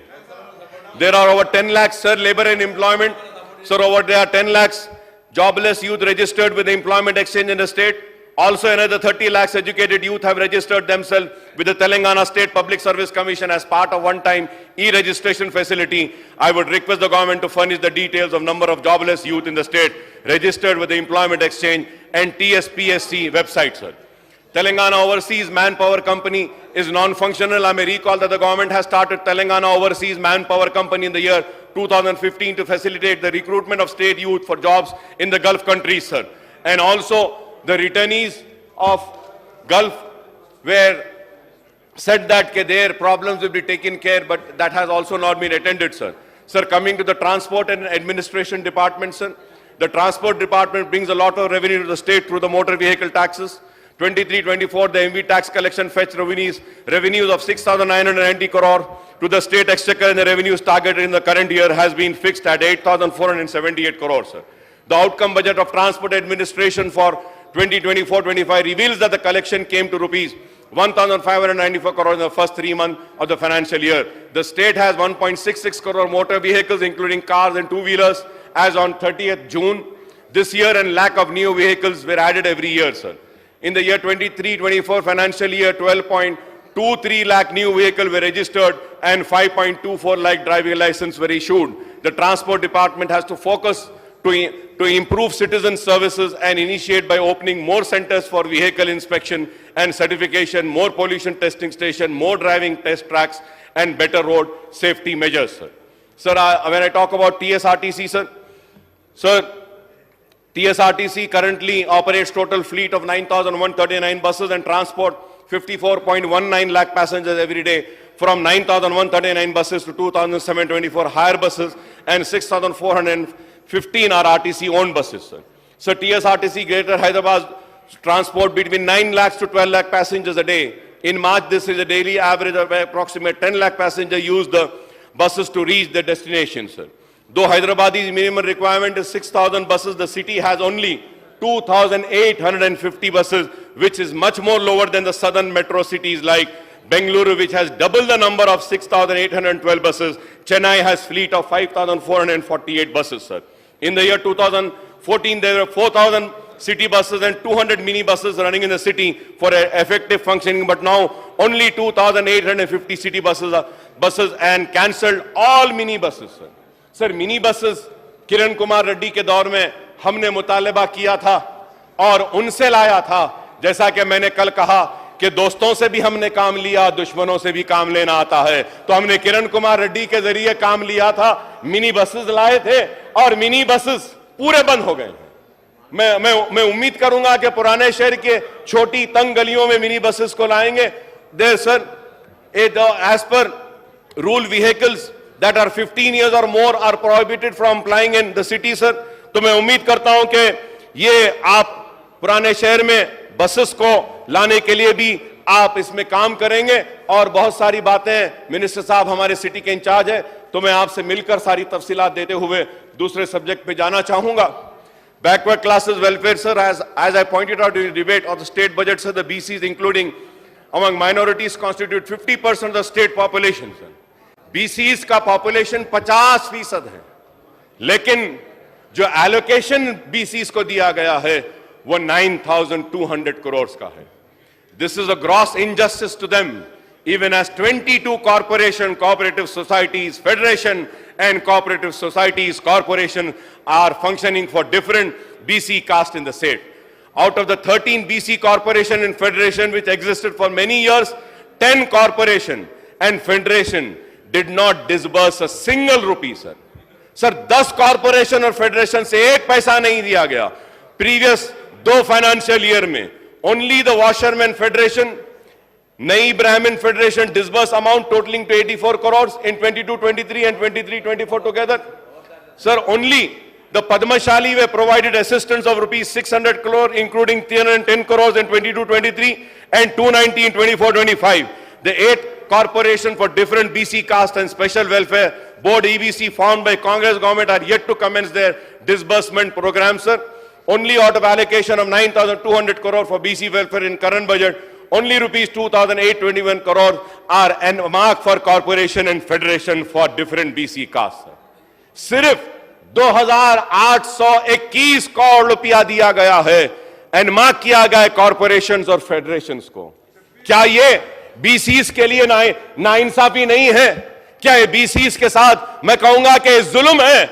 There are over 10 lakhs, sir, labor and employment. Sir, there are 10 lakhs jobless youth registered with the employment exchange in the state. Also, another 30 lakhs educated youth have registered themselves with the Telangana State Public Service Commission as part of one-time e-registration facility. I would request the government to furnish the details of number of jobless youth in the state registered with the employment exchange and TSPSC website, sir. Telangana Overseas Manpower Company is non-functional. I may recall that the government has started Telangana Overseas Manpower Company in the year 2015 to facilitate the recruitment of state youth for jobs in the Gulf countries, sir. And also the returnees of Gulf were said that their problems will be taken care, but that has also not been attended, sir. Sir, coming to the Transport and Administration Department, sir, the Transport Department brings a lot of revenue to the state through the motor vehicle taxes. 23-24, the MV tax collection fetched revenues of 6,990 crore to the state exchequer, and the revenues targeted in the current year has been fixed at 8,478 crore, sir. The outcome budget of Transport Administration for 2024-25 reveals that the collection came to rupees 1,594 crore in the first 3 months of the financial year. The state has 1.66 crore motor vehicles, including cars and two-wheelers, as on 30th June this year, and lakh of new vehicles were added every year, sir. In the year 23-24 financial year, 12.23 lakh new vehicles were registered and 5.24 lakh driving licenses were issued. The Transport Department has to focus to to improve citizen services and initiate by opening more centers for vehicle inspection and certification, more pollution testing station, more driving test tracks, and better road safety measures, sir. Sir, when I talk about TSRTC, sir, TSRTC currently operates total fleet of 9,139 buses and transport 54.19 lakh passengers every day, from 9,139 buses to 2,724 hire buses and 6,415 are RTC owned buses, sir. So TSRTC Greater Hyderabad transport between 9 lakhs to 12 lakh passengers a day. In March, this is a daily average of approximately 10 lakh passengers use the buses to reach their destination, sir. Though Hyderabad's minimum requirement is 6,000 buses, the city has only 2,850 buses, which is much more lower than the southern metro cities like Bengaluru, which has double the number of 6,812 buses. Chennai has fleet of 5,448 buses, sir. In the year 2014, there were 4,000 city buses and 200 mini buses running in the city for effective functioning, but now only 2,850 city buses and cancelled all mini buses, sir. Sir, mini buses Kiran Kumar Reddy के दौर में हमने मुतालबा किया था और उनसे लाया था, जैसा कि मैंने कल कहा कि दोस्तों से भी हमने काम लिया, दुश्मनों से भी काम लेना आता है, तो हमने किरण कुमार रेड्डी के जरिए काम लिया था, मिनी बसेस लाए थे और मिनी बसेस पूरे बंद हो गए। मैं उम्मीद करूंगा कि पुराने शहर के छोटी तंग गलियों में मिनी बसेस को लाएंगे। There sir, as per rule, vehicles that are 15 years or more are prohibited from plying in the city, sir. तो मैं उम्मीद करता हूं कि ये आप पुराने शहर में बसेस को लाने के लिए भी आप इसमें काम करेंगे और बहुत सारी बातें मिनिस्टर साहब हमारे सिटी के इंचार्ज है, तो मैं आपसे मिलकर सारी तफसीलात देते हुए दूसरे सब्जेक्ट पे जाना चाहूंगा। Backward classes welfare, sir, as I pointed out in the debate of the state budget, sir, the BCs including among minorities constitute 50% of the state population, sir. BCs का population 50% है, लेकिन जो allocation BCs को दिया गया है वो 9,200 crores का है. This is a gross injustice to them, even as 22 corporation, cooperative societies, federation and cooperative societies, corporation are functioning for different BC caste in the state. Out of the 13 BC corporation and federation which existed for many years, 10 corporation and federation did not disburse a single rupee, sir. Sir, 10 corporation और federation से एक पैसा नहीं दिया गया. Previous 2 financial year में only the washerman federation, Nai Brahmin Federation disbursed amount totaling to 84 crores in 22-23 and 23-24 together. Sir, only the Padmashali were provided assistance of rupees 600 crore, including 310 crores in 22-23 and 290 in 24-25. The 8 corporation for different BC caste and special welfare board EBC formed by Congress government are yet to commence their disbursement program, sir. Only out of allocation of 9,200 crore for BC welfare in current budget, only rupees 2,821 crore are earmarked for corporation and federation for different BC castes. सिर्फ 2,821 करोड़ रुपया दिया गया है, एनमार्क किया गया है corporations और federations को. क्या ये बीसीस के लिए नाइंसाफी नहीं है? क्या ये बीसीस के साथ मैं कहूंगा कि जुल्म है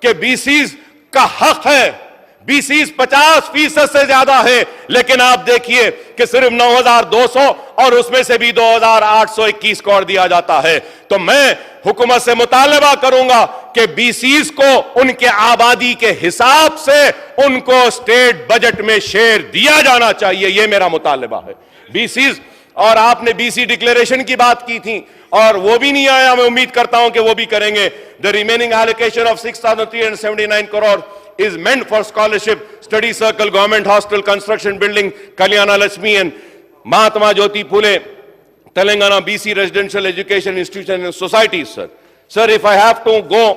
कि बीसीस का हक है? बीसीस 50% से ज्यादा है, लेकिन आप देखिए कि सिर्फ 9,200 और उसमें से भी 2,821 करोड़ दिया जाता है. तो मैं हुकूमत से मुतालबा करूंगा कि बीसीस को उनके आबादी के हिसाब से उनको स्टेट बजट में शेयर दिया जाना चाहिए. यह मेरा मुतालबा है. बीसीस, और आपने बीसी डिक्लेरेशन की बात की थी और वो भी नहीं आया. मैं उम्मीद करता हूं कि वो भी करेंगे. The remaining allocation of 6,379 crore is meant for scholarship, study circle, government hostel, construction building, Kalyana Lakshmi and Mahatma Jyoti Phule, Telangana BC residential education institution and societies, sir. Sir, if I have to go,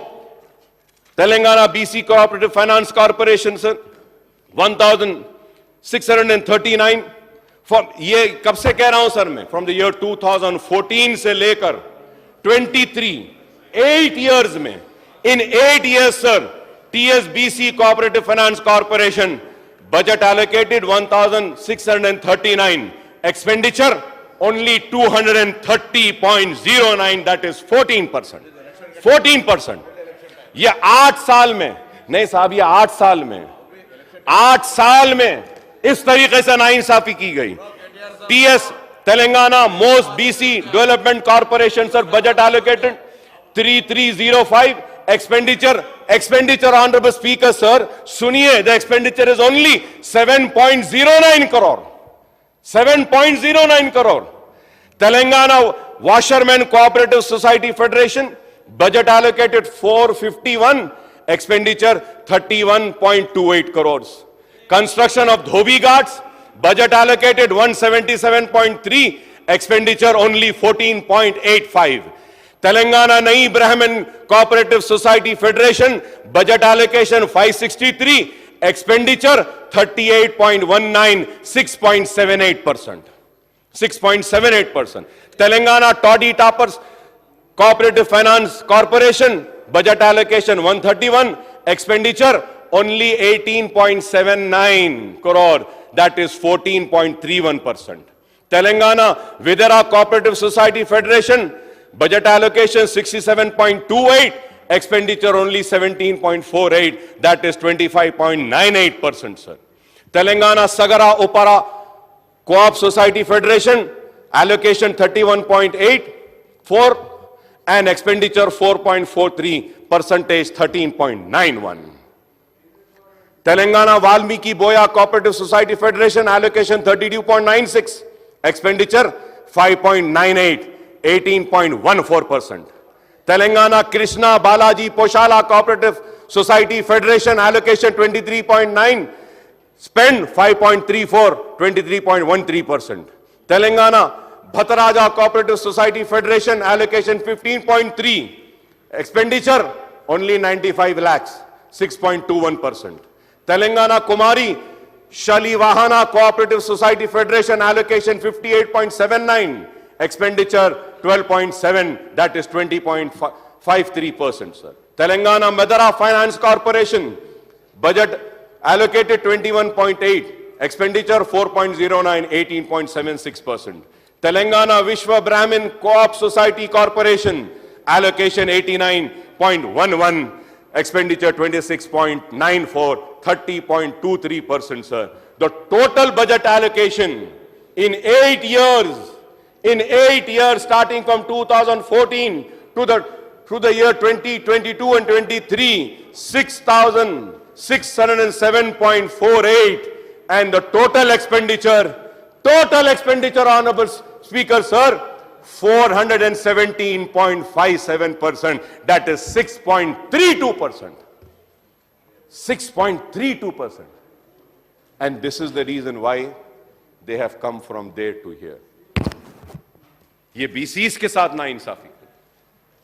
Telangana BC Cooperative Finance Corporation, sir, 1,639. ये कब से कह रहा हूं sir मैं? From the year 2014 से लेकर 23, 8 years में, in 8 years, sir, TSBC Cooperative Finance Corporation budget allocated 1,639, expenditure only 230.09, that is 14%. 14%. ये 8 साल में नहीं साहब, ये 8 साल में इस तरीके से नाइंसाफी की गई। TS Telangana most BC development corporation sir, budget allocated 3305, expenditure honourable speaker sir, सुनिए, the expenditure is only 7.09 crore, 7.09 crore. Telangana Washerman Cooperative Society Federation, budget allocated 451, expenditure 31.28 crores. Construction of Dhobi Ghats, budget allocated 177.3, expenditure only 14.85. Telangana Nai Brahmin Cooperative Society Federation, budget allocation 563, expenditure 38.19, 6.78%. 6.78%. Telangana Toddy Toppers Cooperative Finance Corporation, budget allocation 131, expenditure only 18.79 crore, that is 14.31%. Telangana Videra Cooperative Society Federation, budget allocation 67.28, expenditure only 17.48, that is 25.98%, sir. Telangana Sagara Upara Co-op Society Federation, allocation 31.84 and expenditure 4.43, percentage 13.91. Telangana Valmiki Boya Cooperative Society Federation, allocation 32.96, expenditure 5.98, 18.14%. Telangana Krishna Balaji Poshala Cooperative Society Federation, allocation 23.9, spend 5.34, 23.13%. Telangana Bhattaraja Cooperative Society Federation, allocation 15.3, expenditure only 95 lakhs, 6.21%. Telangana Kumari Shalivahana Cooperative Society Federation, allocation 58.79, expenditure 12.7, that is 20.53%, sir. Telangana Madara Finance Corporation, budget allocated 21.8, expenditure 4.09, 18.76%. Telangana Vishwa Brahmin Co-op Society Corporation, allocation 89.11, expenditure 26.94, 30.23%, sir. The total budget allocation in 8 years, starting from 2014 to the year 2022 and 23, 6,607.48, and the total expenditure, Honorable Speaker, sir, 417.57%, that is 6.32%. 6.32%. And this is the reason why they have come from there to here. ये BCs के साथ नाइंसाफी,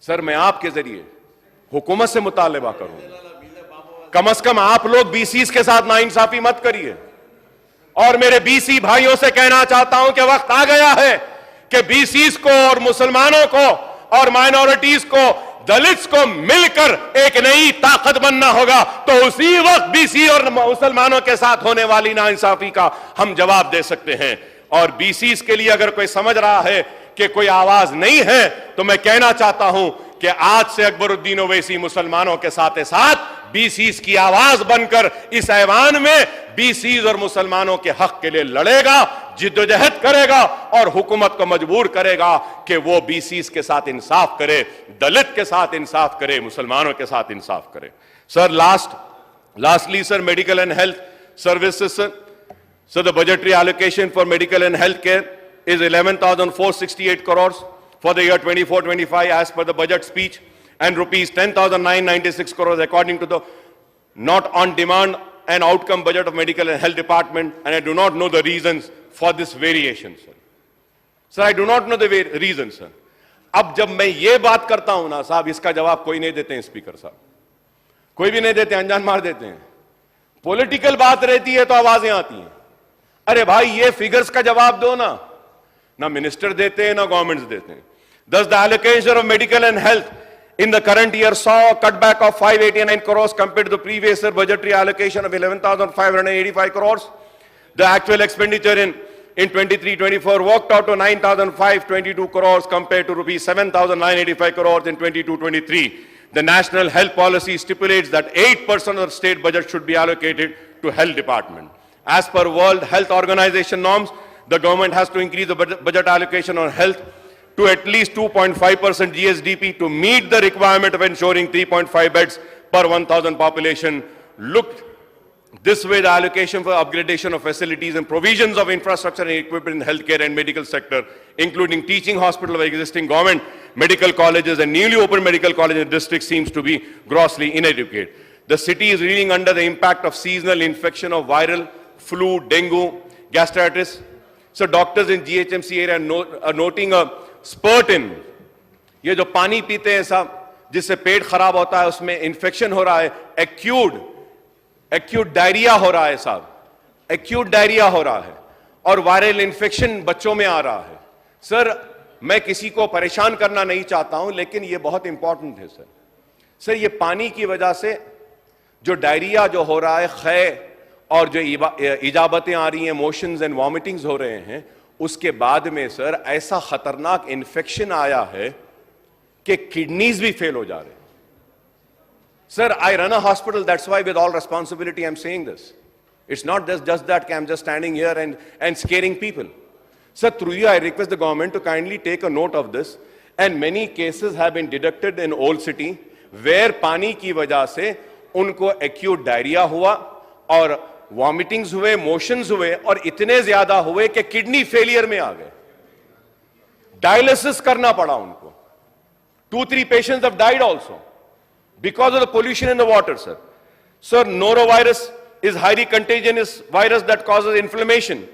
sir मैं आपके जरिए हुकूमत से मुतालिबा करूं, कम से कम आप लोग बीसीस के साथ नाइंसाफी मत करिए। और मेरे बीसी भाइयों से कहना चाहता हूं कि वक्त आ गया है कि बीसीस को और मुसलमानों को और माइनॉरिटीज को, दलित्स को मिलकर एक नई ताकत बनना होगा, तो उसी वक्त बीसी और मुसलमानों के साथ होने वाली नाइंसाफी का हम जवाब दे सकते हैं। और बीसीस के लिए अगर कोई समझ रहा है कि कोई आवाज नहीं है, तो मैं कहना चाहता हूं कि आज से अकबरुद्दीन ओवैसी मुसलमानों के साथ साथ बीसीस की आवाज बनकर इस ऐवान में बीसीस और मुसलमानों के हक के लिए लड़ेगा, जिद्दोजहद करेगा और हुकूमत को मजबूर करेगा कि वो बीसीस के साथ इंसाफ करे, दलित के साथ इंसाफ करे, मुसलमानों के साथ इंसाफ करे। Sir lastly sir, medical and health services, sir. So the budgetary allocation for medical and health care is 11,468 crores for the year 24-25 as per the budget speech, and rupees 10,996 crores according to the not on demand and outcome budget of medical and health department, and I do not know the reasons for this variation, sir. Sir, I do not know the reasons, sir. अब जब मैं ये बात करता हूं ना साहब, इसका जवाब कोई नहीं देते हैं स्पीकर साहब, कोई भी नहीं देते, अनजान मार देते हैं। पॉलिटिकल बात रहती है तो आवाजें आती हैं। अरे भाई ये फिगर्स का जवाब दो ना मिनिस्टर देते हैं ना गवर्नमेंट्स देते हैं। Thus the allocation of medical and health in the current year saw a cutback of 589 crores compared to the previous year budgetary allocation of 11,585 crores. The actual expenditure in 23-24 worked out to 9,522 crores compared to rupees 7,985 crores in 22-23. The national health policy stipulates that 8% of the state budget should be allocated to health department. As per World Health Organization norms, the government has to increase the budget allocation on health to at least 2.5% GSDP to meet the requirement of ensuring 3.5 beds per 1,000 population. Looked this way, the allocation for upgradation of facilities and provisions of infrastructure and equipment in healthcare and medical sector, including teaching hospitals of existing government medical colleges and newly opened medical colleges in districts, seems to be grossly inadequate. The city is reeling under the impact of seasonal infection of viral flu, dengue, gastritis. So doctors in GHMC area are noting a spurt in ये जो पानी पीते हैं साहब, जिससे पेट खराब होता है, उसमें इन्फेक्शन हो रहा है, एक्यूट डायरिया हो रहा है साहब, एक्यूट डायरिया हो रहा है और वायरल इन्फेक्शन बच्चों में आ रहा है. सर, मैं किसी को परेशान करना नहीं चाहता हूं, लेकिन यह बहुत इंपॉर्टेंट है सर. सर, ये पानी की वजह से जो डायरिया जो हो रहा है, खे और जो इजाबतें आ रही हैं, मोशंस एंड वॉमिटिंग्स हो रहे हैं, उसके बाद में सर ऐसा खतरनाक इन्फेक्शन आया है कि किडनीज भी फेल हो जा रहे हैं. Sir, I run a hospital, that's why with all responsibility I'm saying this. It's not just that I'm just standing here and scaring people. Sir, through you I request the government to kindly take a note of this, and many cases have been deducted in Old City where पानी की वजह से उनको acute diarrhea हुआ और vomitings हुए, motions हुए और इतने ज्यादा हुए कि किडनी फेलियर में आ गए. Dialysis करना पड़ा उनको. 2-3 patients have died also because of the pollution in the water, sir. Sir, norovirus is highly contagious virus that causes inflammation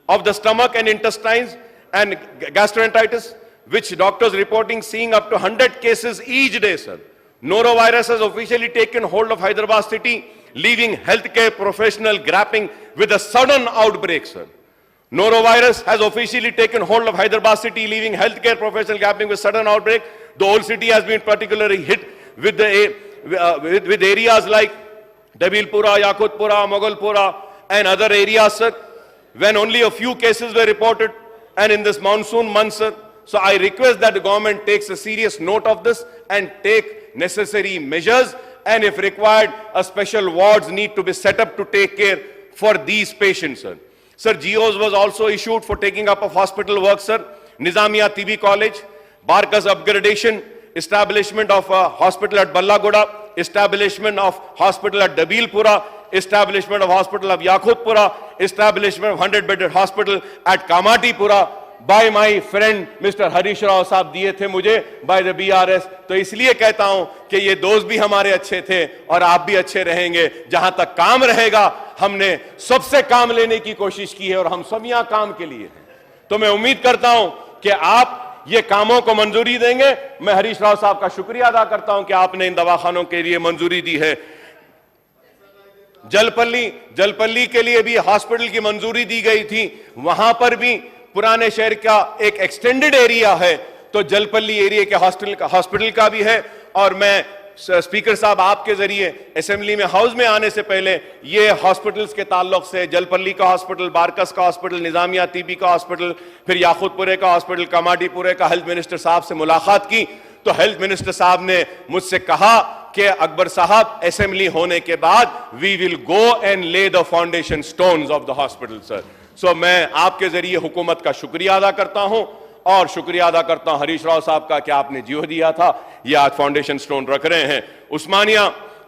of the stomach and intestines and gastroenteritis, which doctors reporting seeing up to 100 cases each day, sir. Norovirus has officially taken hold of Hyderabad city, leaving healthcare professionals grappling with a sudden outbreak, sir. Norovirus has officially taken hold of Hyderabad city, leaving healthcare professionals grappling with sudden outbreak. The whole city has been particularly hit with with areas like Dabilpura, Yakutpura, Moghalpura, and other areas, sir, when only a few cases were reported, and in this monsoon month, sir. So I request that the government takes a serious note of this and take necessary measures, and if required, a special wards need to be set up to take care for these patients, sir. Sir, GOs was also issued for taking up of hospital work, sir. Nizamia TB College, Barkas upgradation, establishment of a hospital at Ballagoda, establishment of hospital at Dabilpura, establishment of hospital of Yakutpura, establishment of 100-bedded hospital at Kamatipura by my friend Mr. Harish Rao साहब दिए थे मुझे by the BRS. तो इसलिए कहता हूं कि ये दोस्त भी हमारे अच्छे थे और आप भी अच्छे रहेंगे. जहां तक काम रहेगा, हमने सबसे काम लेने की कोशिश की है और हम सब यहां काम के लिए हैं. तो मैं उम्मीद करता हूं कि आप ये कामों को मंजूरी देंगे. मैं हरीश राव साहब का शुक्रिया अदा करता हूं कि आपने इन दवाखानों के लिए मंजूरी दी है. जलपल्ली के लिए भी हॉस्पिटल की मंजूरी दी गई थी. वहां पर भी पुराने शहर का एक एक्सटेंडेड एरिया है, तो जलपल्ली एरिया के हॉस्पिटल का भी है. और मैं स्पीकर साहब आपके जरिए असेंबली में हाउस में आने से पहले ये हॉस्पिटल्स के ताल्लुक से जलपल्ली का हॉस्पिटल, बारकस का हॉस्पिटल, निजामिया टीबी का हॉस्पिटल, फिर याकूतपुरे का हॉस्पिटल, कमाटीपुरे का हेल्थ मिनिस्टर साहब से मुलाकात की. तो हेल्थ मिनिस्टर साहब ने मुझसे कहा कि अकबर साहब, असेंबली होने के बाद we will go and lay the foundation stones of the hospital, sir. So मैं आपके जरिए हुकूमत का शुक्रिया अदा करता हूं और शुक्रिया अदा करता हूं हरीश राव साहब का कि आपने जियो दिया था. ये आज फाउंडेशन स्टोन रख रहे हैं. उस्मानिया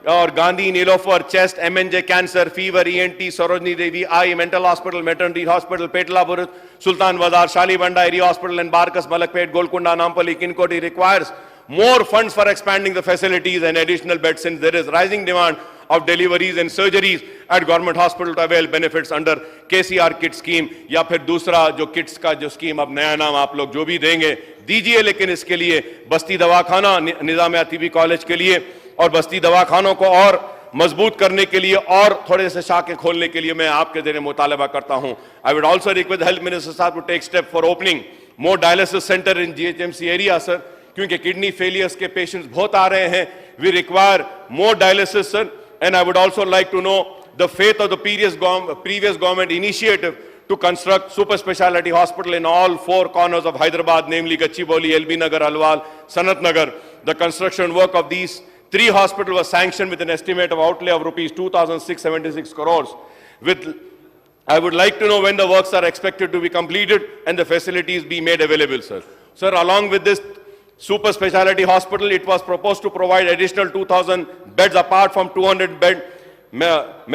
और Gandhi, Niloufer, chest, MNJ, cancer, fever, ENT, Sarojini Devi eye, mental hospital, maternity hospital, Petlapur, Sultan Bazar, Shalibanda area hospital and Barkas, Malakpet, Golconda, Nampally, Kingkoti requires more funds for expanding the facilities and additional beds since there is rising demand of deliveries and surgeries at government hospital to avail benefits under KCR kit scheme. या फिर दूसरा जो kits का जो scheme, अब नया नाम आप लोग जो भी देंगे दीजिए, लेकिन इसके लिए बस्ती दवाखाना, निजामिया टीबी कॉलेज के लिए और बस्ती दवाखानों को और मजबूत करने के लिए और थोड़े से शाखे खोलने के लिए मैं आपके जरिए मुतालबा करता हूं. I would also request health minister साहब to take step for opening more dialysis centre in GHMC area, sir, क्योंकि किडनी फेलियर्स के पेशेंट्स बहुत आ रहे हैं. We require more dialysis, sir. And I would also like to know the faith of the previous government initiative to construct super speciality hospital in all 4 corners of Hyderabad, namely Gachibowli, LB Nagar, Alwal, Sanat Nagar. The construction work of these 3 hospitals were sanctioned with an estimate of outlay of rupees 2,676 crores. I would like to know when the works are expected to be completed and the facilities be made available, sir. Sir, along with this super specialty hospital, it was proposed to provide additional 2,000 beds apart from 200 bed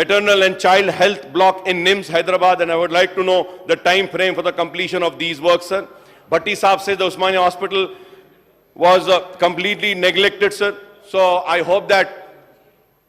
maternal and child health block in NIMS, Hyderabad, and I would like to know the time frame for the completion of these works, sir. Bhatti Saab says the Osmania Hospital was completely neglected, sir. So I hope that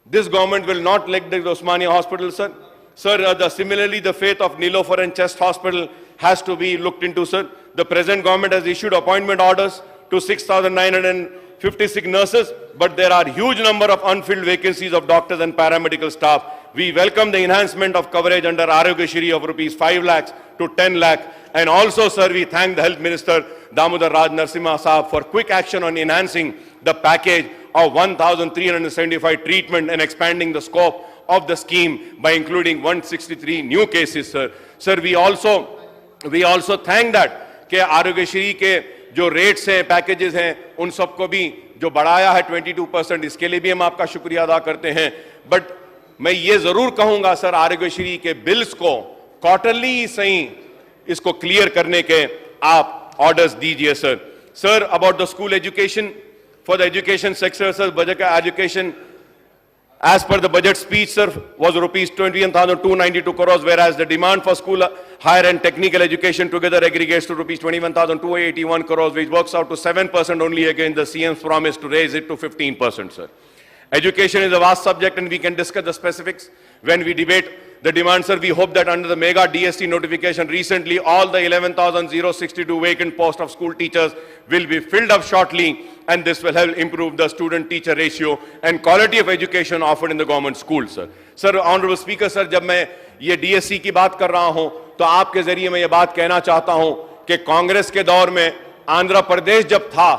this government will not neglect the Osmania Hospital, sir. Sir, similarly, the fate of Nilofer and Chest Hospital has to be looked into, sir. The present government has issued appointment orders to 6,956 nurses, but there are huge number of unfilled vacancies of doctors and paramedical staff. We welcome the enhancement of coverage under Arogya Shri of rupees 5 lakhs to 10 lakh. And also, sir, we thank the Health Minister Damodar Raj Narasimha Saab for quick action on enhancing the package of 1,375 treatment and expanding the scope of the scheme by including 163 new cases, sir. Sir, we also thank that कि आरोग्य श्री के जो rates हैं, packages हैं, उन सबको भी जो बढ़ाया है 22%, इसके लिए भी हम आपका शुक्रिया अदा करते हैं. बट मैं ये जरूर कहूंगा सर, आरोग्य श्री के बिल्स को क्वार्टरली सही इसको क्लियर करने के आप ऑर्डर्स दीजिए, sir. Sir, about the school education, for the education sector, sir, budget education, as per the budget speech, sir, was rupees 21,292 crores, whereas the demand for school higher and technical education together aggregates to rupees 21,281 crores, which works out to 7% only against the CM's promise to raise it to 15%, sir. Education is a vast subject and we can discuss the specifics when we debate the demand, sir. We hope that under the mega DST notification recently, all the 11,062 vacant posts of school teachers will be filled up shortly, and this will help improve the student-teacher ratio and quality of education offered in the government schools, sir. Sir, Honorable Speaker, sir, जब मैं ये DSC की बात कर रहा हूं, तो आपके जरिए मैं ये बात कहना चाहता हूं कि कांग्रेस के दौर में आंध्र प्रदेश जब था,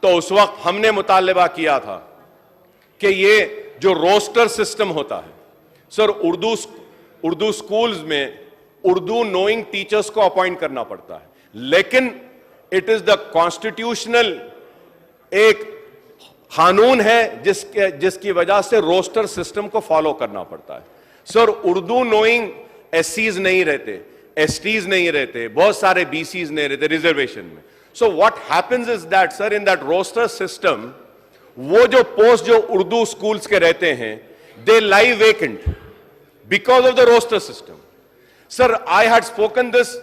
तो उस वक्त हमने मुतालबा किया था कि ये जो रोस्टर सिस्टम होता है, सर, उर्दू स्कूल्स में उर्दू नोइंग टीचर्स को अपॉइंट करना पड़ता है, लेकिन इट इज द कॉन्स्टिट्यूशनल एक कानून है जिसकी वजह से रोस्टर सिस्टम को फॉलो करना पड़ता है. सर, उर्दू नोइंग एससीज नहीं रहते, एसटीज नहीं रहते, बहुत सारे बीसीज नहीं रहते रिजर्वेशन में. So what happens is that, sir, in that roster system, वो जो पोस्ट जो उर्दू स्कूल्स के रहते हैं, they lie vacant because of the roster system. Sir, I had spoken this,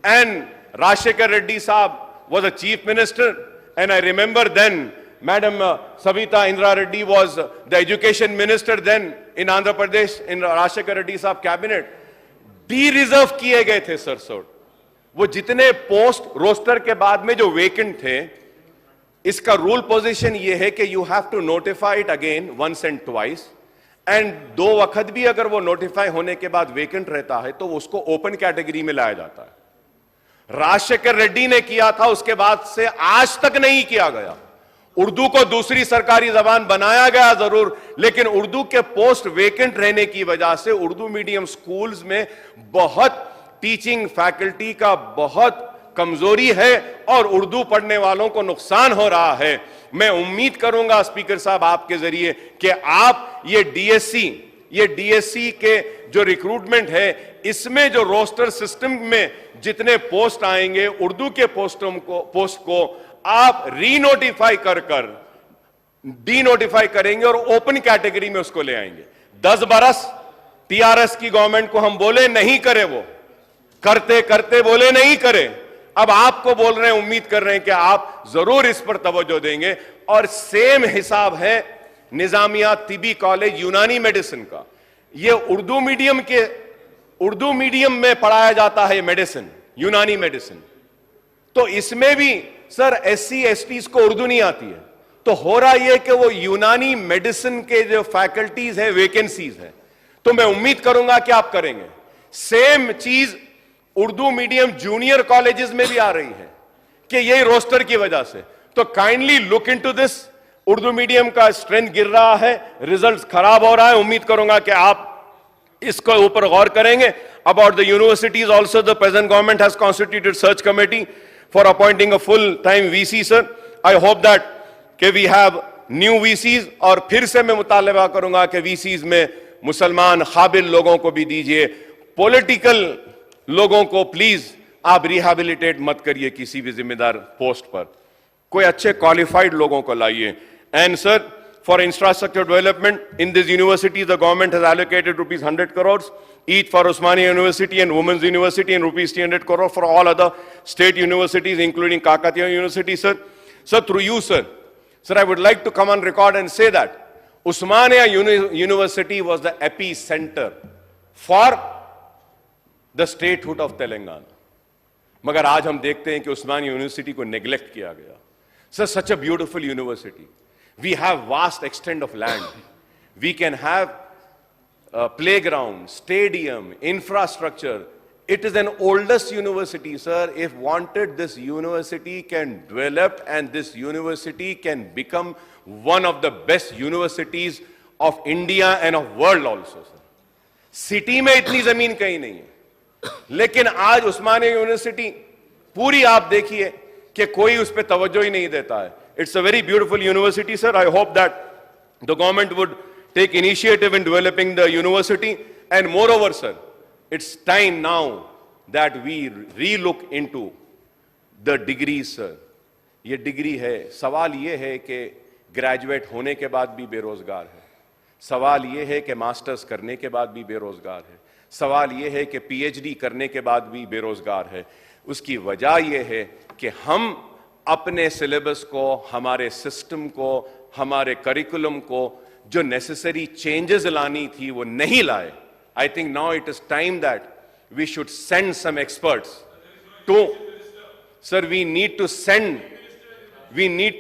and Rajshekar Reddy Saab was a chief minister, and I remember then Madam Savita Indra Reddy was the education minister then in Andhra Pradesh in Rajshekar Reddy Saab cabinet. De-reserve किए गए थे sir. Sir, वो जितने post roster के बाद में जो vacant थे, इसका रूल पोजीशन ये है कि you have to notify it again once and twice. And 2 वक्त भी अगर वो नोटिफाई होने के बाद वेकेंट रहता है तो उसको ओपन कैटेगरी में लाया जाता है. राजशेखर रेड्डी ने किया था, उसके बाद से आज तक नहीं किया गया. उर्दू को दूसरी सरकारी जबान बनाया गया जरूर, लेकिन उर्दू के पोस्ट वेकेंट रहने की वजह से उर्दू मीडियम स्कूल्स में बहुत टीचिंग फैकल्टी का बहुत कमजोरी है और उर्दू पढ़ने वालों को नुकसान हो रहा है. मैं उम्मीद करूंगा स्पीकर साहब आपके जरिए कि आप ये डीएससी के जो रिक्रूटमेंट है, इसमें जो रोस्टर सिस्टम में जितने पोस्ट आएंगे, उर्दू के पोस्ट को आप रीनोटिफाई कर डीनोटिफाई करेंगे और ओपन कैटेगरी में उसको ले आएंगे. 10 बरस टीआरएस की गवर्नमेंट को हम बोले नहीं करे, वो करते करते बोले नहीं करे. अब आपको बोल रहे हैं, उम्मीद कर रहे हैं कि आप जरूर इस पर तवज्जो देंगे. और सेम हिसाब है निजामिया तिबी कॉलेज यूनानी मेडिसिन का. ये उर्दू मीडियम में पढ़ाया जाता है मेडिसिन, यूनानी मेडिसिन. तो इसमें भी सर एससी एसटीज को उर्दू नहीं आती है, तो हो रहा यह कि वो यूनानी मेडिसिन के जो फैकल्टीज है, वैकेंसीज है, तो मैं उम्मीद करूंगा कि आप करेंगे. सेम चीज उर्दू मीडियम जूनियर कॉलेजेस में भी आ रही है कि यही रोस्टर की वजह से. तो kindly look into this. Urdu medium का स्ट्रेंथ गिर रहा है, रिजल्ट्स खराब हो रहा है. उम्मीद करूंगा कि आप इसके ऊपर गौर करेंगे. About the universities also the present government has constituted search committee for appointing a full time VC, sir. I hope that we have new VCs, और फिर से मैं मुतालबा करूंगा कि वीसीज में मुसलमान काबिल लोगों को भी दीजिए। पॉलिटिकल लोगों को प्लीज आप रिहैबिलिटेट मत करिए किसी भी जिम्मेदार पोस्ट पर, कोई अच्छे क्वालिफाइड लोगों को लाइए। And sir, for infrastructure development in this university, the government has allocated rupees 100 crores each for Osmania University and Women's University, and rupees 300 crores for all other state universities, including Kakatiya University, sir. Sir, through you, sir, I would like to come on record and say that Osmania University was the epicenter for the statehood of Telangana. मगर आज हम देखते हैं कि उस्मानिया university को neglect किया गया। Sir, such a beautiful university. We have vast extent of land. We can have playground, stadium, infrastructure. It is an oldest university, sir. If wanted, this university can develop and this university can become one of the best universities of India and of world also, sir. City में इतनी जमीन कहीं नहीं है, लेकिन आज उस्मानिया university पूरी आप देखिए कि कोई उस पर तवज्जो ही नहीं देता है। It's a very beautiful university, sir. I hope that the government would take initiative in developing the university. And moreover, sir, it's time now that we relook into the degrees, sir. ये degree है, सवाल ये है कि graduate होने के बाद भी बेरोजगार है, सवाल ये है कि मास्टर्स करने के बाद भी बेरोजगार है, सवाल ये है कि पीएचडी करने के बाद भी बेरोजगार है। उसकी वजह ये है कि हम अपने सिलेबस को, हमारे सिस्टम को, हमारे करिकुलम को जो नेसेसरी चेंजेस लानी थी वो नहीं लाए। I think now it is time that we should send some experts to, sir, we need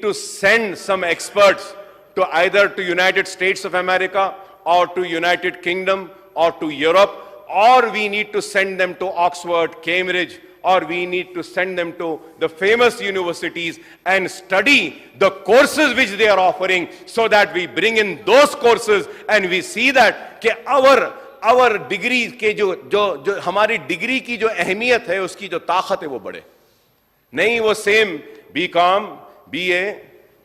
to send some experts to either to United States of America और टू यूनाइटेड किंगडम और to Europe, or we need to send them to Oxford, Cambridge, or we need to send them to the famous universities and study the courses which they are offering, so that we bring in those courses and we see that कि our degree के जो हमारी degree की जो अहमियत है, उसकी जो ताकत है वो बढ़े। नहीं वो सेम बीकॉम, बीए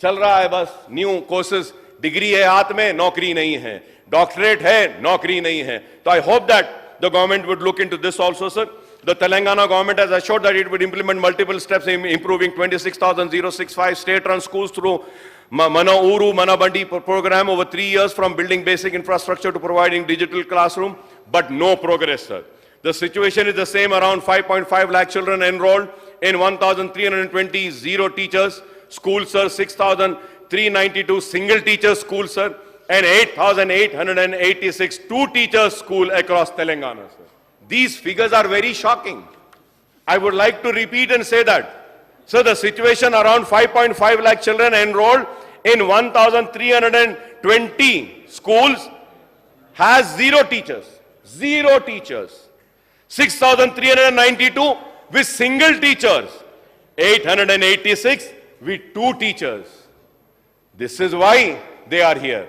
चल रहा है, बस न्यू कोर्सेज, डिग्री है हाथ में, नौकरी नहीं है, डॉक्टरेट है, नौकरी नहीं है। तो आई hope that the government would look into this also, sir. The Telangana government has assured that it would implement multiple steps in improving 26,065 state-run schools through Mana Uru, Mana Bandi program over 3 years, from building basic infrastructure to providing digital classroom, but no progress, sir. The situation is the same. Around 5.5 lakh children enrolled in 1,320 zero teachers schools, sir, 6,392 single teacher schools, sir, and 8,886 two-teacher school across Telangana, sir. These figures are very shocking. I would like to repeat and say that, sir, the situation around 5.5 lakh children enrolled in 1,320 schools has zero teachers. 6,392 with single teachers, 886 with two teachers. This is why they are here.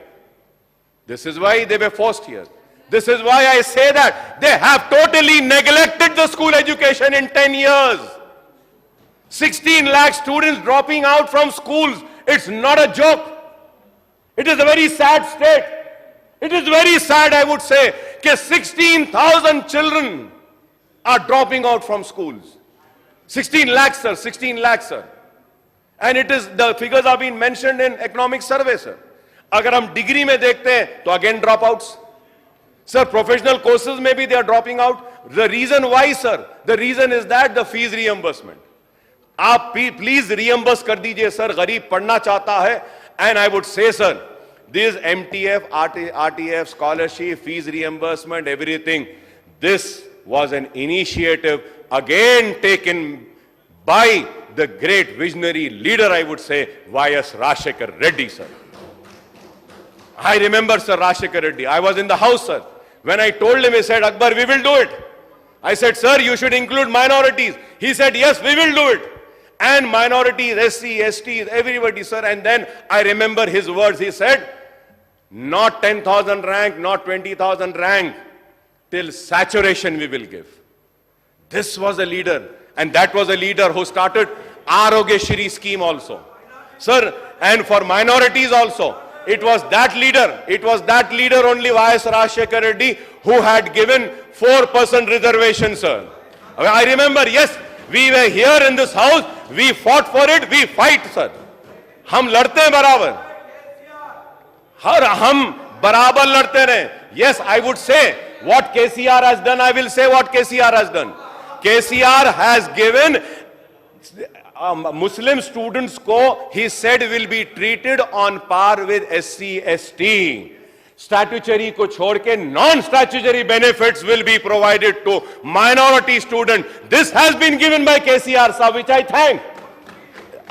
This is why they were forced here. This is why I say that they have totally neglected the school education in 10 years. 16 lakh students dropping out from schools. It's not a joke. It is a very sad state. It is very sad, I would say, that 16,000 children are dropping out from schools. 16 lakhs, sir. 16 lakhs, sir. And it is, the figures are being mentioned in economic survey, sir. अगर हम degree में देखते हैं तो again drop outs, sir. Professional courses में भी they are dropping out. The reason why, sir, the reason is that the fees reimbursement. आप please reimburse कर दीजिए, सर. गरीब पढ़ना चाहता है. And I would say, sir, this MTF, RTF, scholarship, fees reimbursement, everything, this was an initiative again taken by the great visionary leader, I would say, Y.S. Rajshekhar Reddy, sir. I remember, sir, Rajshekhar Reddy. I was in the house, sir. When I told him, he said, Akbar, we will do it. I said, sir, you should include minorities. He said, yes, we will do it. And minorities, SC, STs, everybody, sir. And then I remember his words. He said, not 10,000 rank, not 20,000 rank, till saturation we will give. This was a leader. And that was a leader who started Arogeshri scheme also. Sir, And for minorities also, it was that leader only, Y.S. Rajshekar Reddy, who had given 4% reservation, sir. I remember, yes, we were here in this house, we fought for it, we fight, sir. हम लड़ते हैं बराबर, हम बराबर लड़ते रहे. Yes, I would say what KCR has done, I will say what KCR has done. KCR has given Muslim students ko, he said, will be treated on par with SC, ST. Statutory ko chhod ke non-statutory benefits will be provided to minority students. This has been given by KCR, sir, which I thank.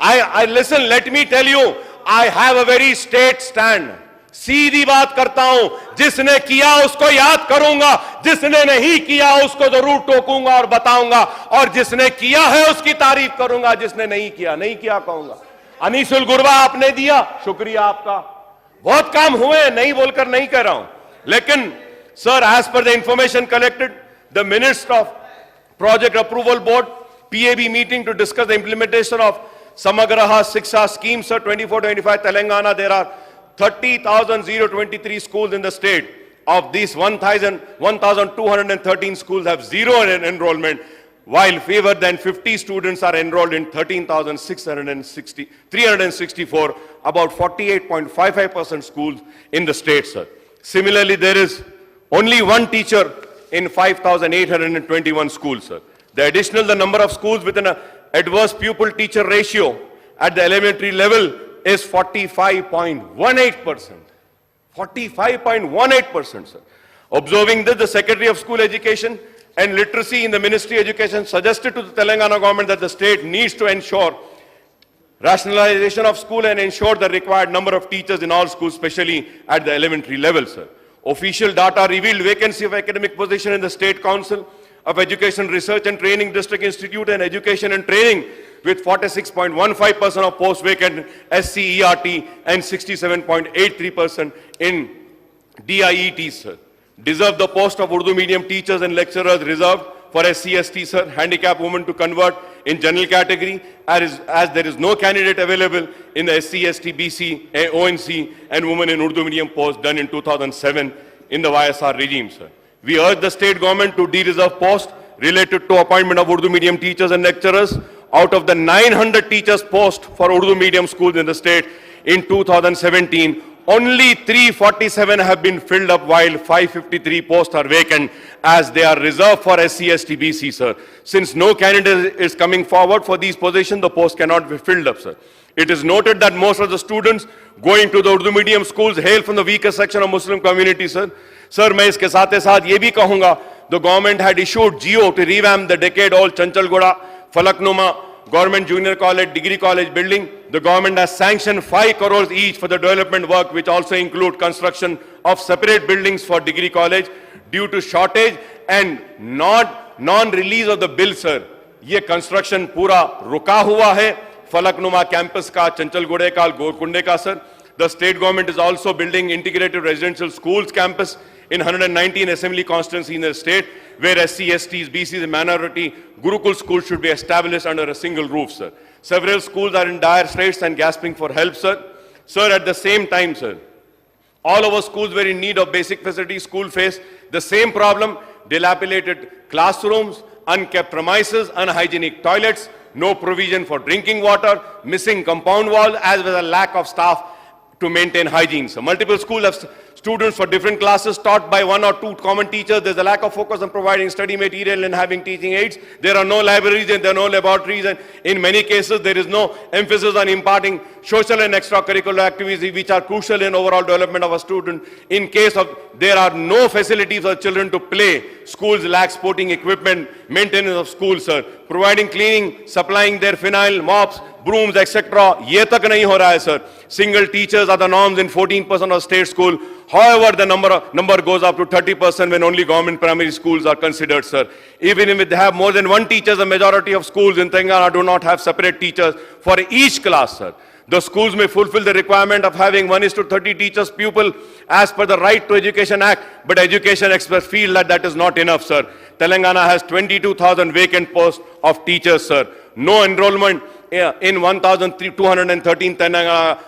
I listen, let me tell you, I have a very state stand. सीधी बात करता हूं, जिसने किया उसको याद करूंगा, जिसने नहीं किया उसको जरूर टोकूंगा और बताऊंगा, और जिसने किया है उसकी तारीफ करूंगा, जिसने नहीं किया कहूंगा. अनीसुल गुरबा आपने दिया, शुक्रिया आपका, बहुत काम हुए, नहीं बोलकर नहीं कह रहा हूं. लेकिन sir, as per the information collected, the minutes of project approval board PAB meeting to discuss the implementation of Samagra Shiksha scheme, sir 24-25 Telangana, there are 30,023 schools in the state. Of these, 1,213 schools have zero enrollment, while fewer than 50 students are enrolled in 13,364, about 48.55% schools in the state, sir. Similarly, there is only one teacher in 5,821 schools, sir. The number of schools with an adverse pupil-teacher ratio at the elementary level is 45.18%. 45.18%, sir. Observing this, the Secretary of School Education and Literacy in the Ministry of Education suggested to the Telangana government that the state needs to ensure rationalization of school and ensure the required number of teachers in all schools, especially at the elementary level, sir. Official data revealed vacancy of academic position in the State Council of Education Research and Training, District Institute and Education and Training, with 46.15% of posts vacant SCERT and 67.83% in DIET, sir. Deserve the post of Urdu medium teachers and lecturers reserved for SC/ST, sir, handicapped women to convert in general category, as there is no candidate available in the SC/ST, BC, ONC and women in Urdu medium posts done in 2007 in the YSR regime, sir. We urge the state government to de-reserve posts related to appointment of Urdu medium teachers and lecturers. Out of the 900 teachers post for Urdu medium schools in the state in 2017, only 347 have been filled up, while 553 posts are vacant as they are reserved for SC/ST, BC, sir. Since no candidate is coming forward for these positions, the posts cannot be filled up, sir. It is noted that most of the students going to the Urdu medium schools hail from the weaker section of Muslim community, sir. Sir, मैं इसके साथ साथ ये भी कहूँगा, the government had issued GO to revamp the decade-old Chanchalgoda Falaknuma Government Junior College, Degree College building. The government has sanctioned 5 crores each for the development work, which also include construction of separate buildings for Degree College. Due to shortage and non-release of the bill, sir, ये construction पूरा रुका हुआ है, Falaknuma campus का, Chanchalgode का, Golkunde का, sir. The state government is also building integrated residential schools campus in 119 assembly constituencies in the state, where SC/STs, BCs and minority Gurukul schools should be established under a single roof, sir. Several schools are in dire straits and gasping for help, sir. Sir, at the same time, sir, all our schools were in need of basic facilities. School face the same problem: dilapidated classrooms, unkept premises, unhygienic toilets, no provision for drinking water, missing compound walls, as well as a lack of staff to maintain hygiene. So multiple schools have students for different classes taught by 1 or 2 common teachers. There's a lack of focus on providing study material and having teaching aids. There are no libraries and there are no laboratories, and in many cases there is no emphasis on imparting social and extracurricular activities which are crucial in overall development of a student. In case of there are no facilities for children to play, schools lack sporting equipment, maintenance of schools, sir, providing cleaning, supplying their phenyl, mops, brooms, etc. ये तक नहीं हो रहा है, sir. Single teachers are the norms in 14% of state school. However, the number goes up to 30% when only government primary schools are considered, sir. Even if they have more than one teacher, the majority of schools in Telangana do not have separate teachers for each class, sir. The schools may fulfill the requirement of having 1:30 teachers pupil as per the Right to Education Act, but education experts feel that that is not enough, sir. Telangana has 22,000 vacant posts of teachers, sir. No enrollment in 1,213 Telangana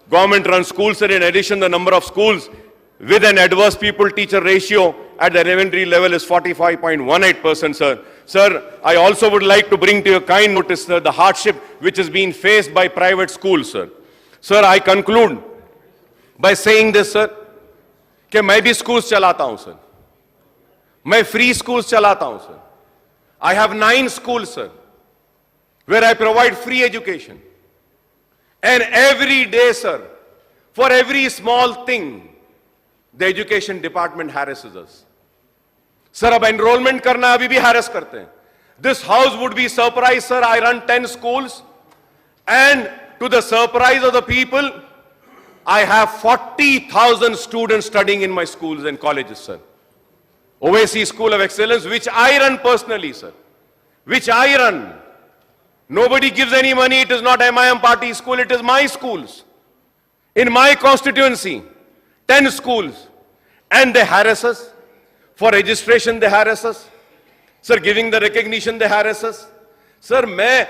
Government-run schools, sir, in addition, the number of schools with an adverse pupil-teacher ratio at the elementary level is 45.18%, sir. Sir, I also would like to bring to your kind notice, sir, the hardship which is being faced by private schools, sir. Sir, I conclude by saying this, sir, कि मैं भी schools चलाता हूं, sir. मैं free schools चलाता हूं, sir. I have 9 schools, sir, where I provide free education. And every day, sir, for every small thing, the education department harasses us. Sir, अब enrollment करना अभी भी harass करते हैं. This house would be surprised, sir. I run 10 schools, and to the surprise of the people, I have 40,000 students studying in my schools and colleges, sir. OAC School of Excellence, which I run personally, sir. Which I run. Nobody gives any money. It is not MIM party school. It is my schools. In my constituency, 10 schools. And they harass us. For registration, they harass us. Sir, giving the recognition, they harass us. Sir, मैं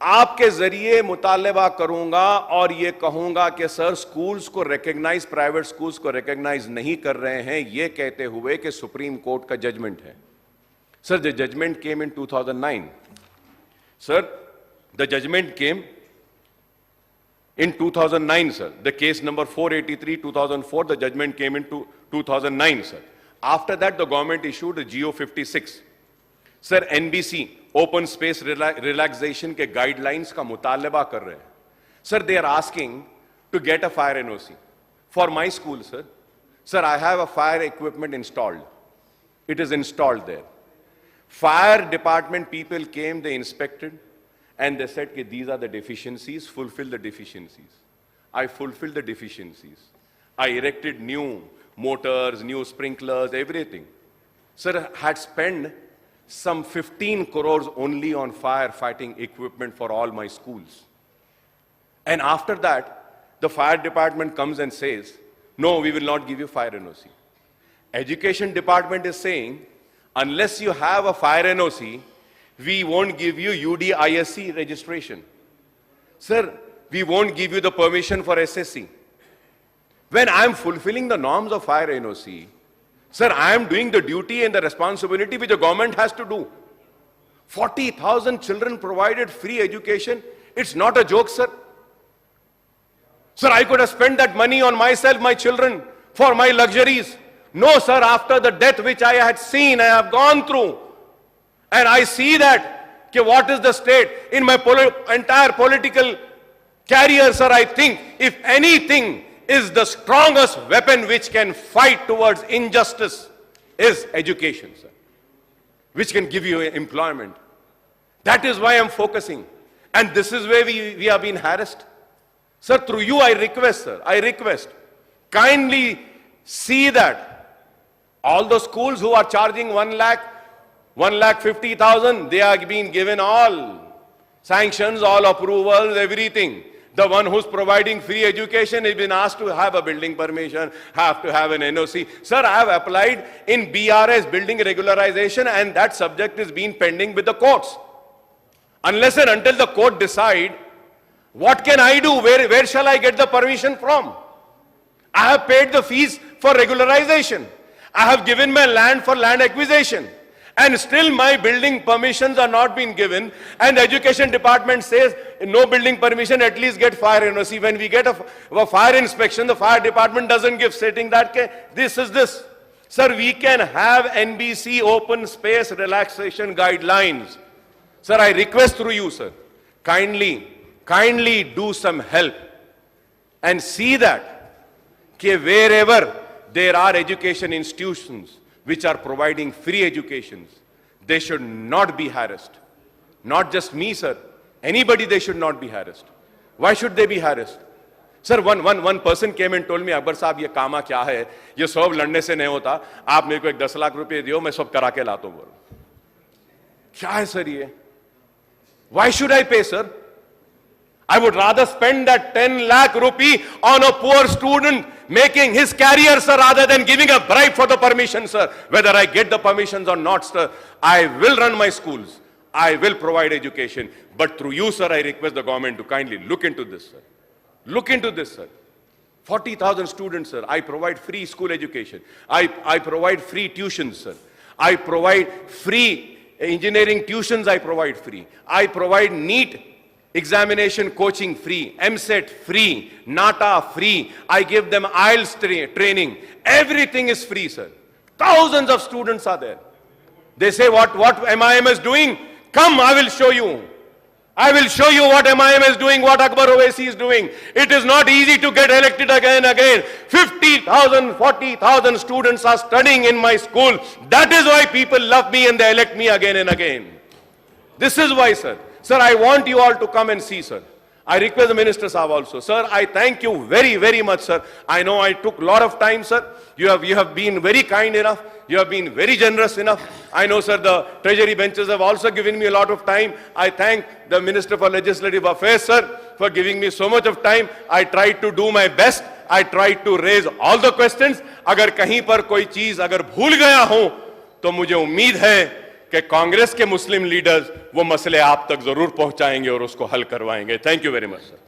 आपके जरिए मुतालबा करूंगा और ये कहूंगा कि sir schools को रिकॉग्नाइज, प्राइवेट स्कूल्स को रिकॉग्नाइज नहीं कर रहे हैं, ये कहते हुए कि सुप्रीम कोर्ट का जजमेंट है. Sir, the judgement came in 2009. Sir, the judgment came in 2009, sir. The case number 483, 2004, the judgment came in 2009, sir. After that, the government issued a GO 56. Sir, NBC, open space relaxation के guidelines का मुतालबा कर रहे हैं. Sir, they are asking to get a fire NOC. For my school, sir. Sir, I have a fire equipment installed. It is installed there. Fire department people came, they inspected, and they said that these are the deficiencies, fulfill the deficiencies. I fulfilled the deficiencies. I erected new motors, new sprinklers, everything. Sir, had spent some 15 crores only on firefighting equipment for all my schools. And after that, the fire department comes and says, no, we will not give you fire NOC. Education department is saying, unless you have a fire NOC, we won't give you UDISC registration. Sir, we won't give you the permission for SSC. When I am fulfilling the norms of fire NOC, sir, I am doing the duty and the responsibility which the government has to do. 40,000 children provided free education. It's not a joke, sir. Sir, I could have spent that money on myself, my children, for my luxuries. No, sir, after the death which I had seen, I have gone through, and I see that, what is the state in my entire political career, sir. I think if anything is the strongest weapon which can fight towards injustice is education, sir, which can give you employment. That is why I'm focusing. And this is where we have been harassed. Sir, through you I request, sir, kindly see that all the schools who are charging 1,50,000, they are being given all sanctions, all approvals, everything. The one who's providing free education has been asked to have a building permission, have to have an NOC. Sir, I have applied in BRS, building regularization, and that subject is being pending with the courts. Unless and until the court decide, what can I do? Where shall I get the permission from? I have paid the fees for regularization. I have given my land for land acquisition, and still my building permissions are not being given, and the education department says no building permission, at least get fire NOC. When we get a fire inspection, the fire department doesn't give, stating that this is this. Sir, we can have NBC open space relaxation guidelines. Sir, I request through you, sir, kindly do some help and see that wherever there are education institutions which are providing free educations, they should not be harassed. Not just me, sir. Anybody, they should not be harassed. Why should they be harassed? Sir, one person came and told me, Akbar साहब, ये कामा क्या है? ये सब लड़ने से नहीं होता. आप मेरे को एक 10 लाख रुपए दियो, मैं सब करा के लाता हूँ. क्या है सर ये? Why should I pay, sir? I would rather spend that 10 lakh rupee on a poor student making his career, sir, rather than giving a bribe for the permission, sir. Whether I get the permissions or not, sir, I will run my schools. I will provide education. But through you, sir, I request the government to kindly look into this, sir. Look into this, sir. 40,000 students, sir. I provide free school education. I provide free tuitions, sir. I provide free engineering tuitions, I provide free. I provide NEET examination coaching free, MSET free, NATA free. I give them IELTS training. Everything is free, sir. Thousands of students are there. They say, what MIM is doing? Come, I will show you. I will show you what MIM is doing, what Akbar Owaisi is doing. It is not easy to get elected again and again. 50,000, 40,000 students are studying in my school. That is why people love me and they elect me again and again. This is why, sir. Sir, I want you all to come and see, sir. I request the Minister Sahab also. Sir, I thank you very, very much, sir. I know I took a lot of time, sir. You have been very kind enough. You have been very generous enough. I know, sir, the treasury benches have also given me a lot of time. I thank the Minister for Legislative Affairs, sir, for giving me so much of time. I tried to do my best. I tried to raise all the questions. अगर कहीं पर कोई चीज अगर भूल गया हूं, तो मुझे उम्मीद है कि कांग्रेस के मुस्लिम लीडर्स वो मसले आप तक जरूर पहुंचाएंगे और उसको हल करवाएंगे. Thank you very much, sir.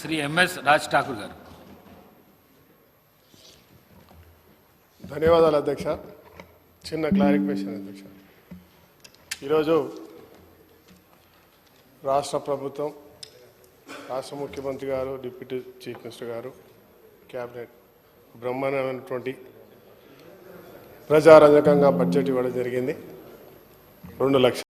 Shri MS Raj Thakur गाరు. ధన్యవాదాలు అధ్యక్ష. చిన్న క్లారిఫికేషన్ అధ్యక్ష. ఈరోజు రాష్ట్ర ప్రభుత్వం, రాష్ట్ర ముఖ్యమంత్రి గారు, డిప్యూటీ చీఫ్ మినిస్టర్ గారు, క్యాబినెట్ బ్రహ్మాండమైనటువంటి ప్రజారంజకంగా బడ్జెట్ ఇవ్వడం జరిగింది. 2 లక్షల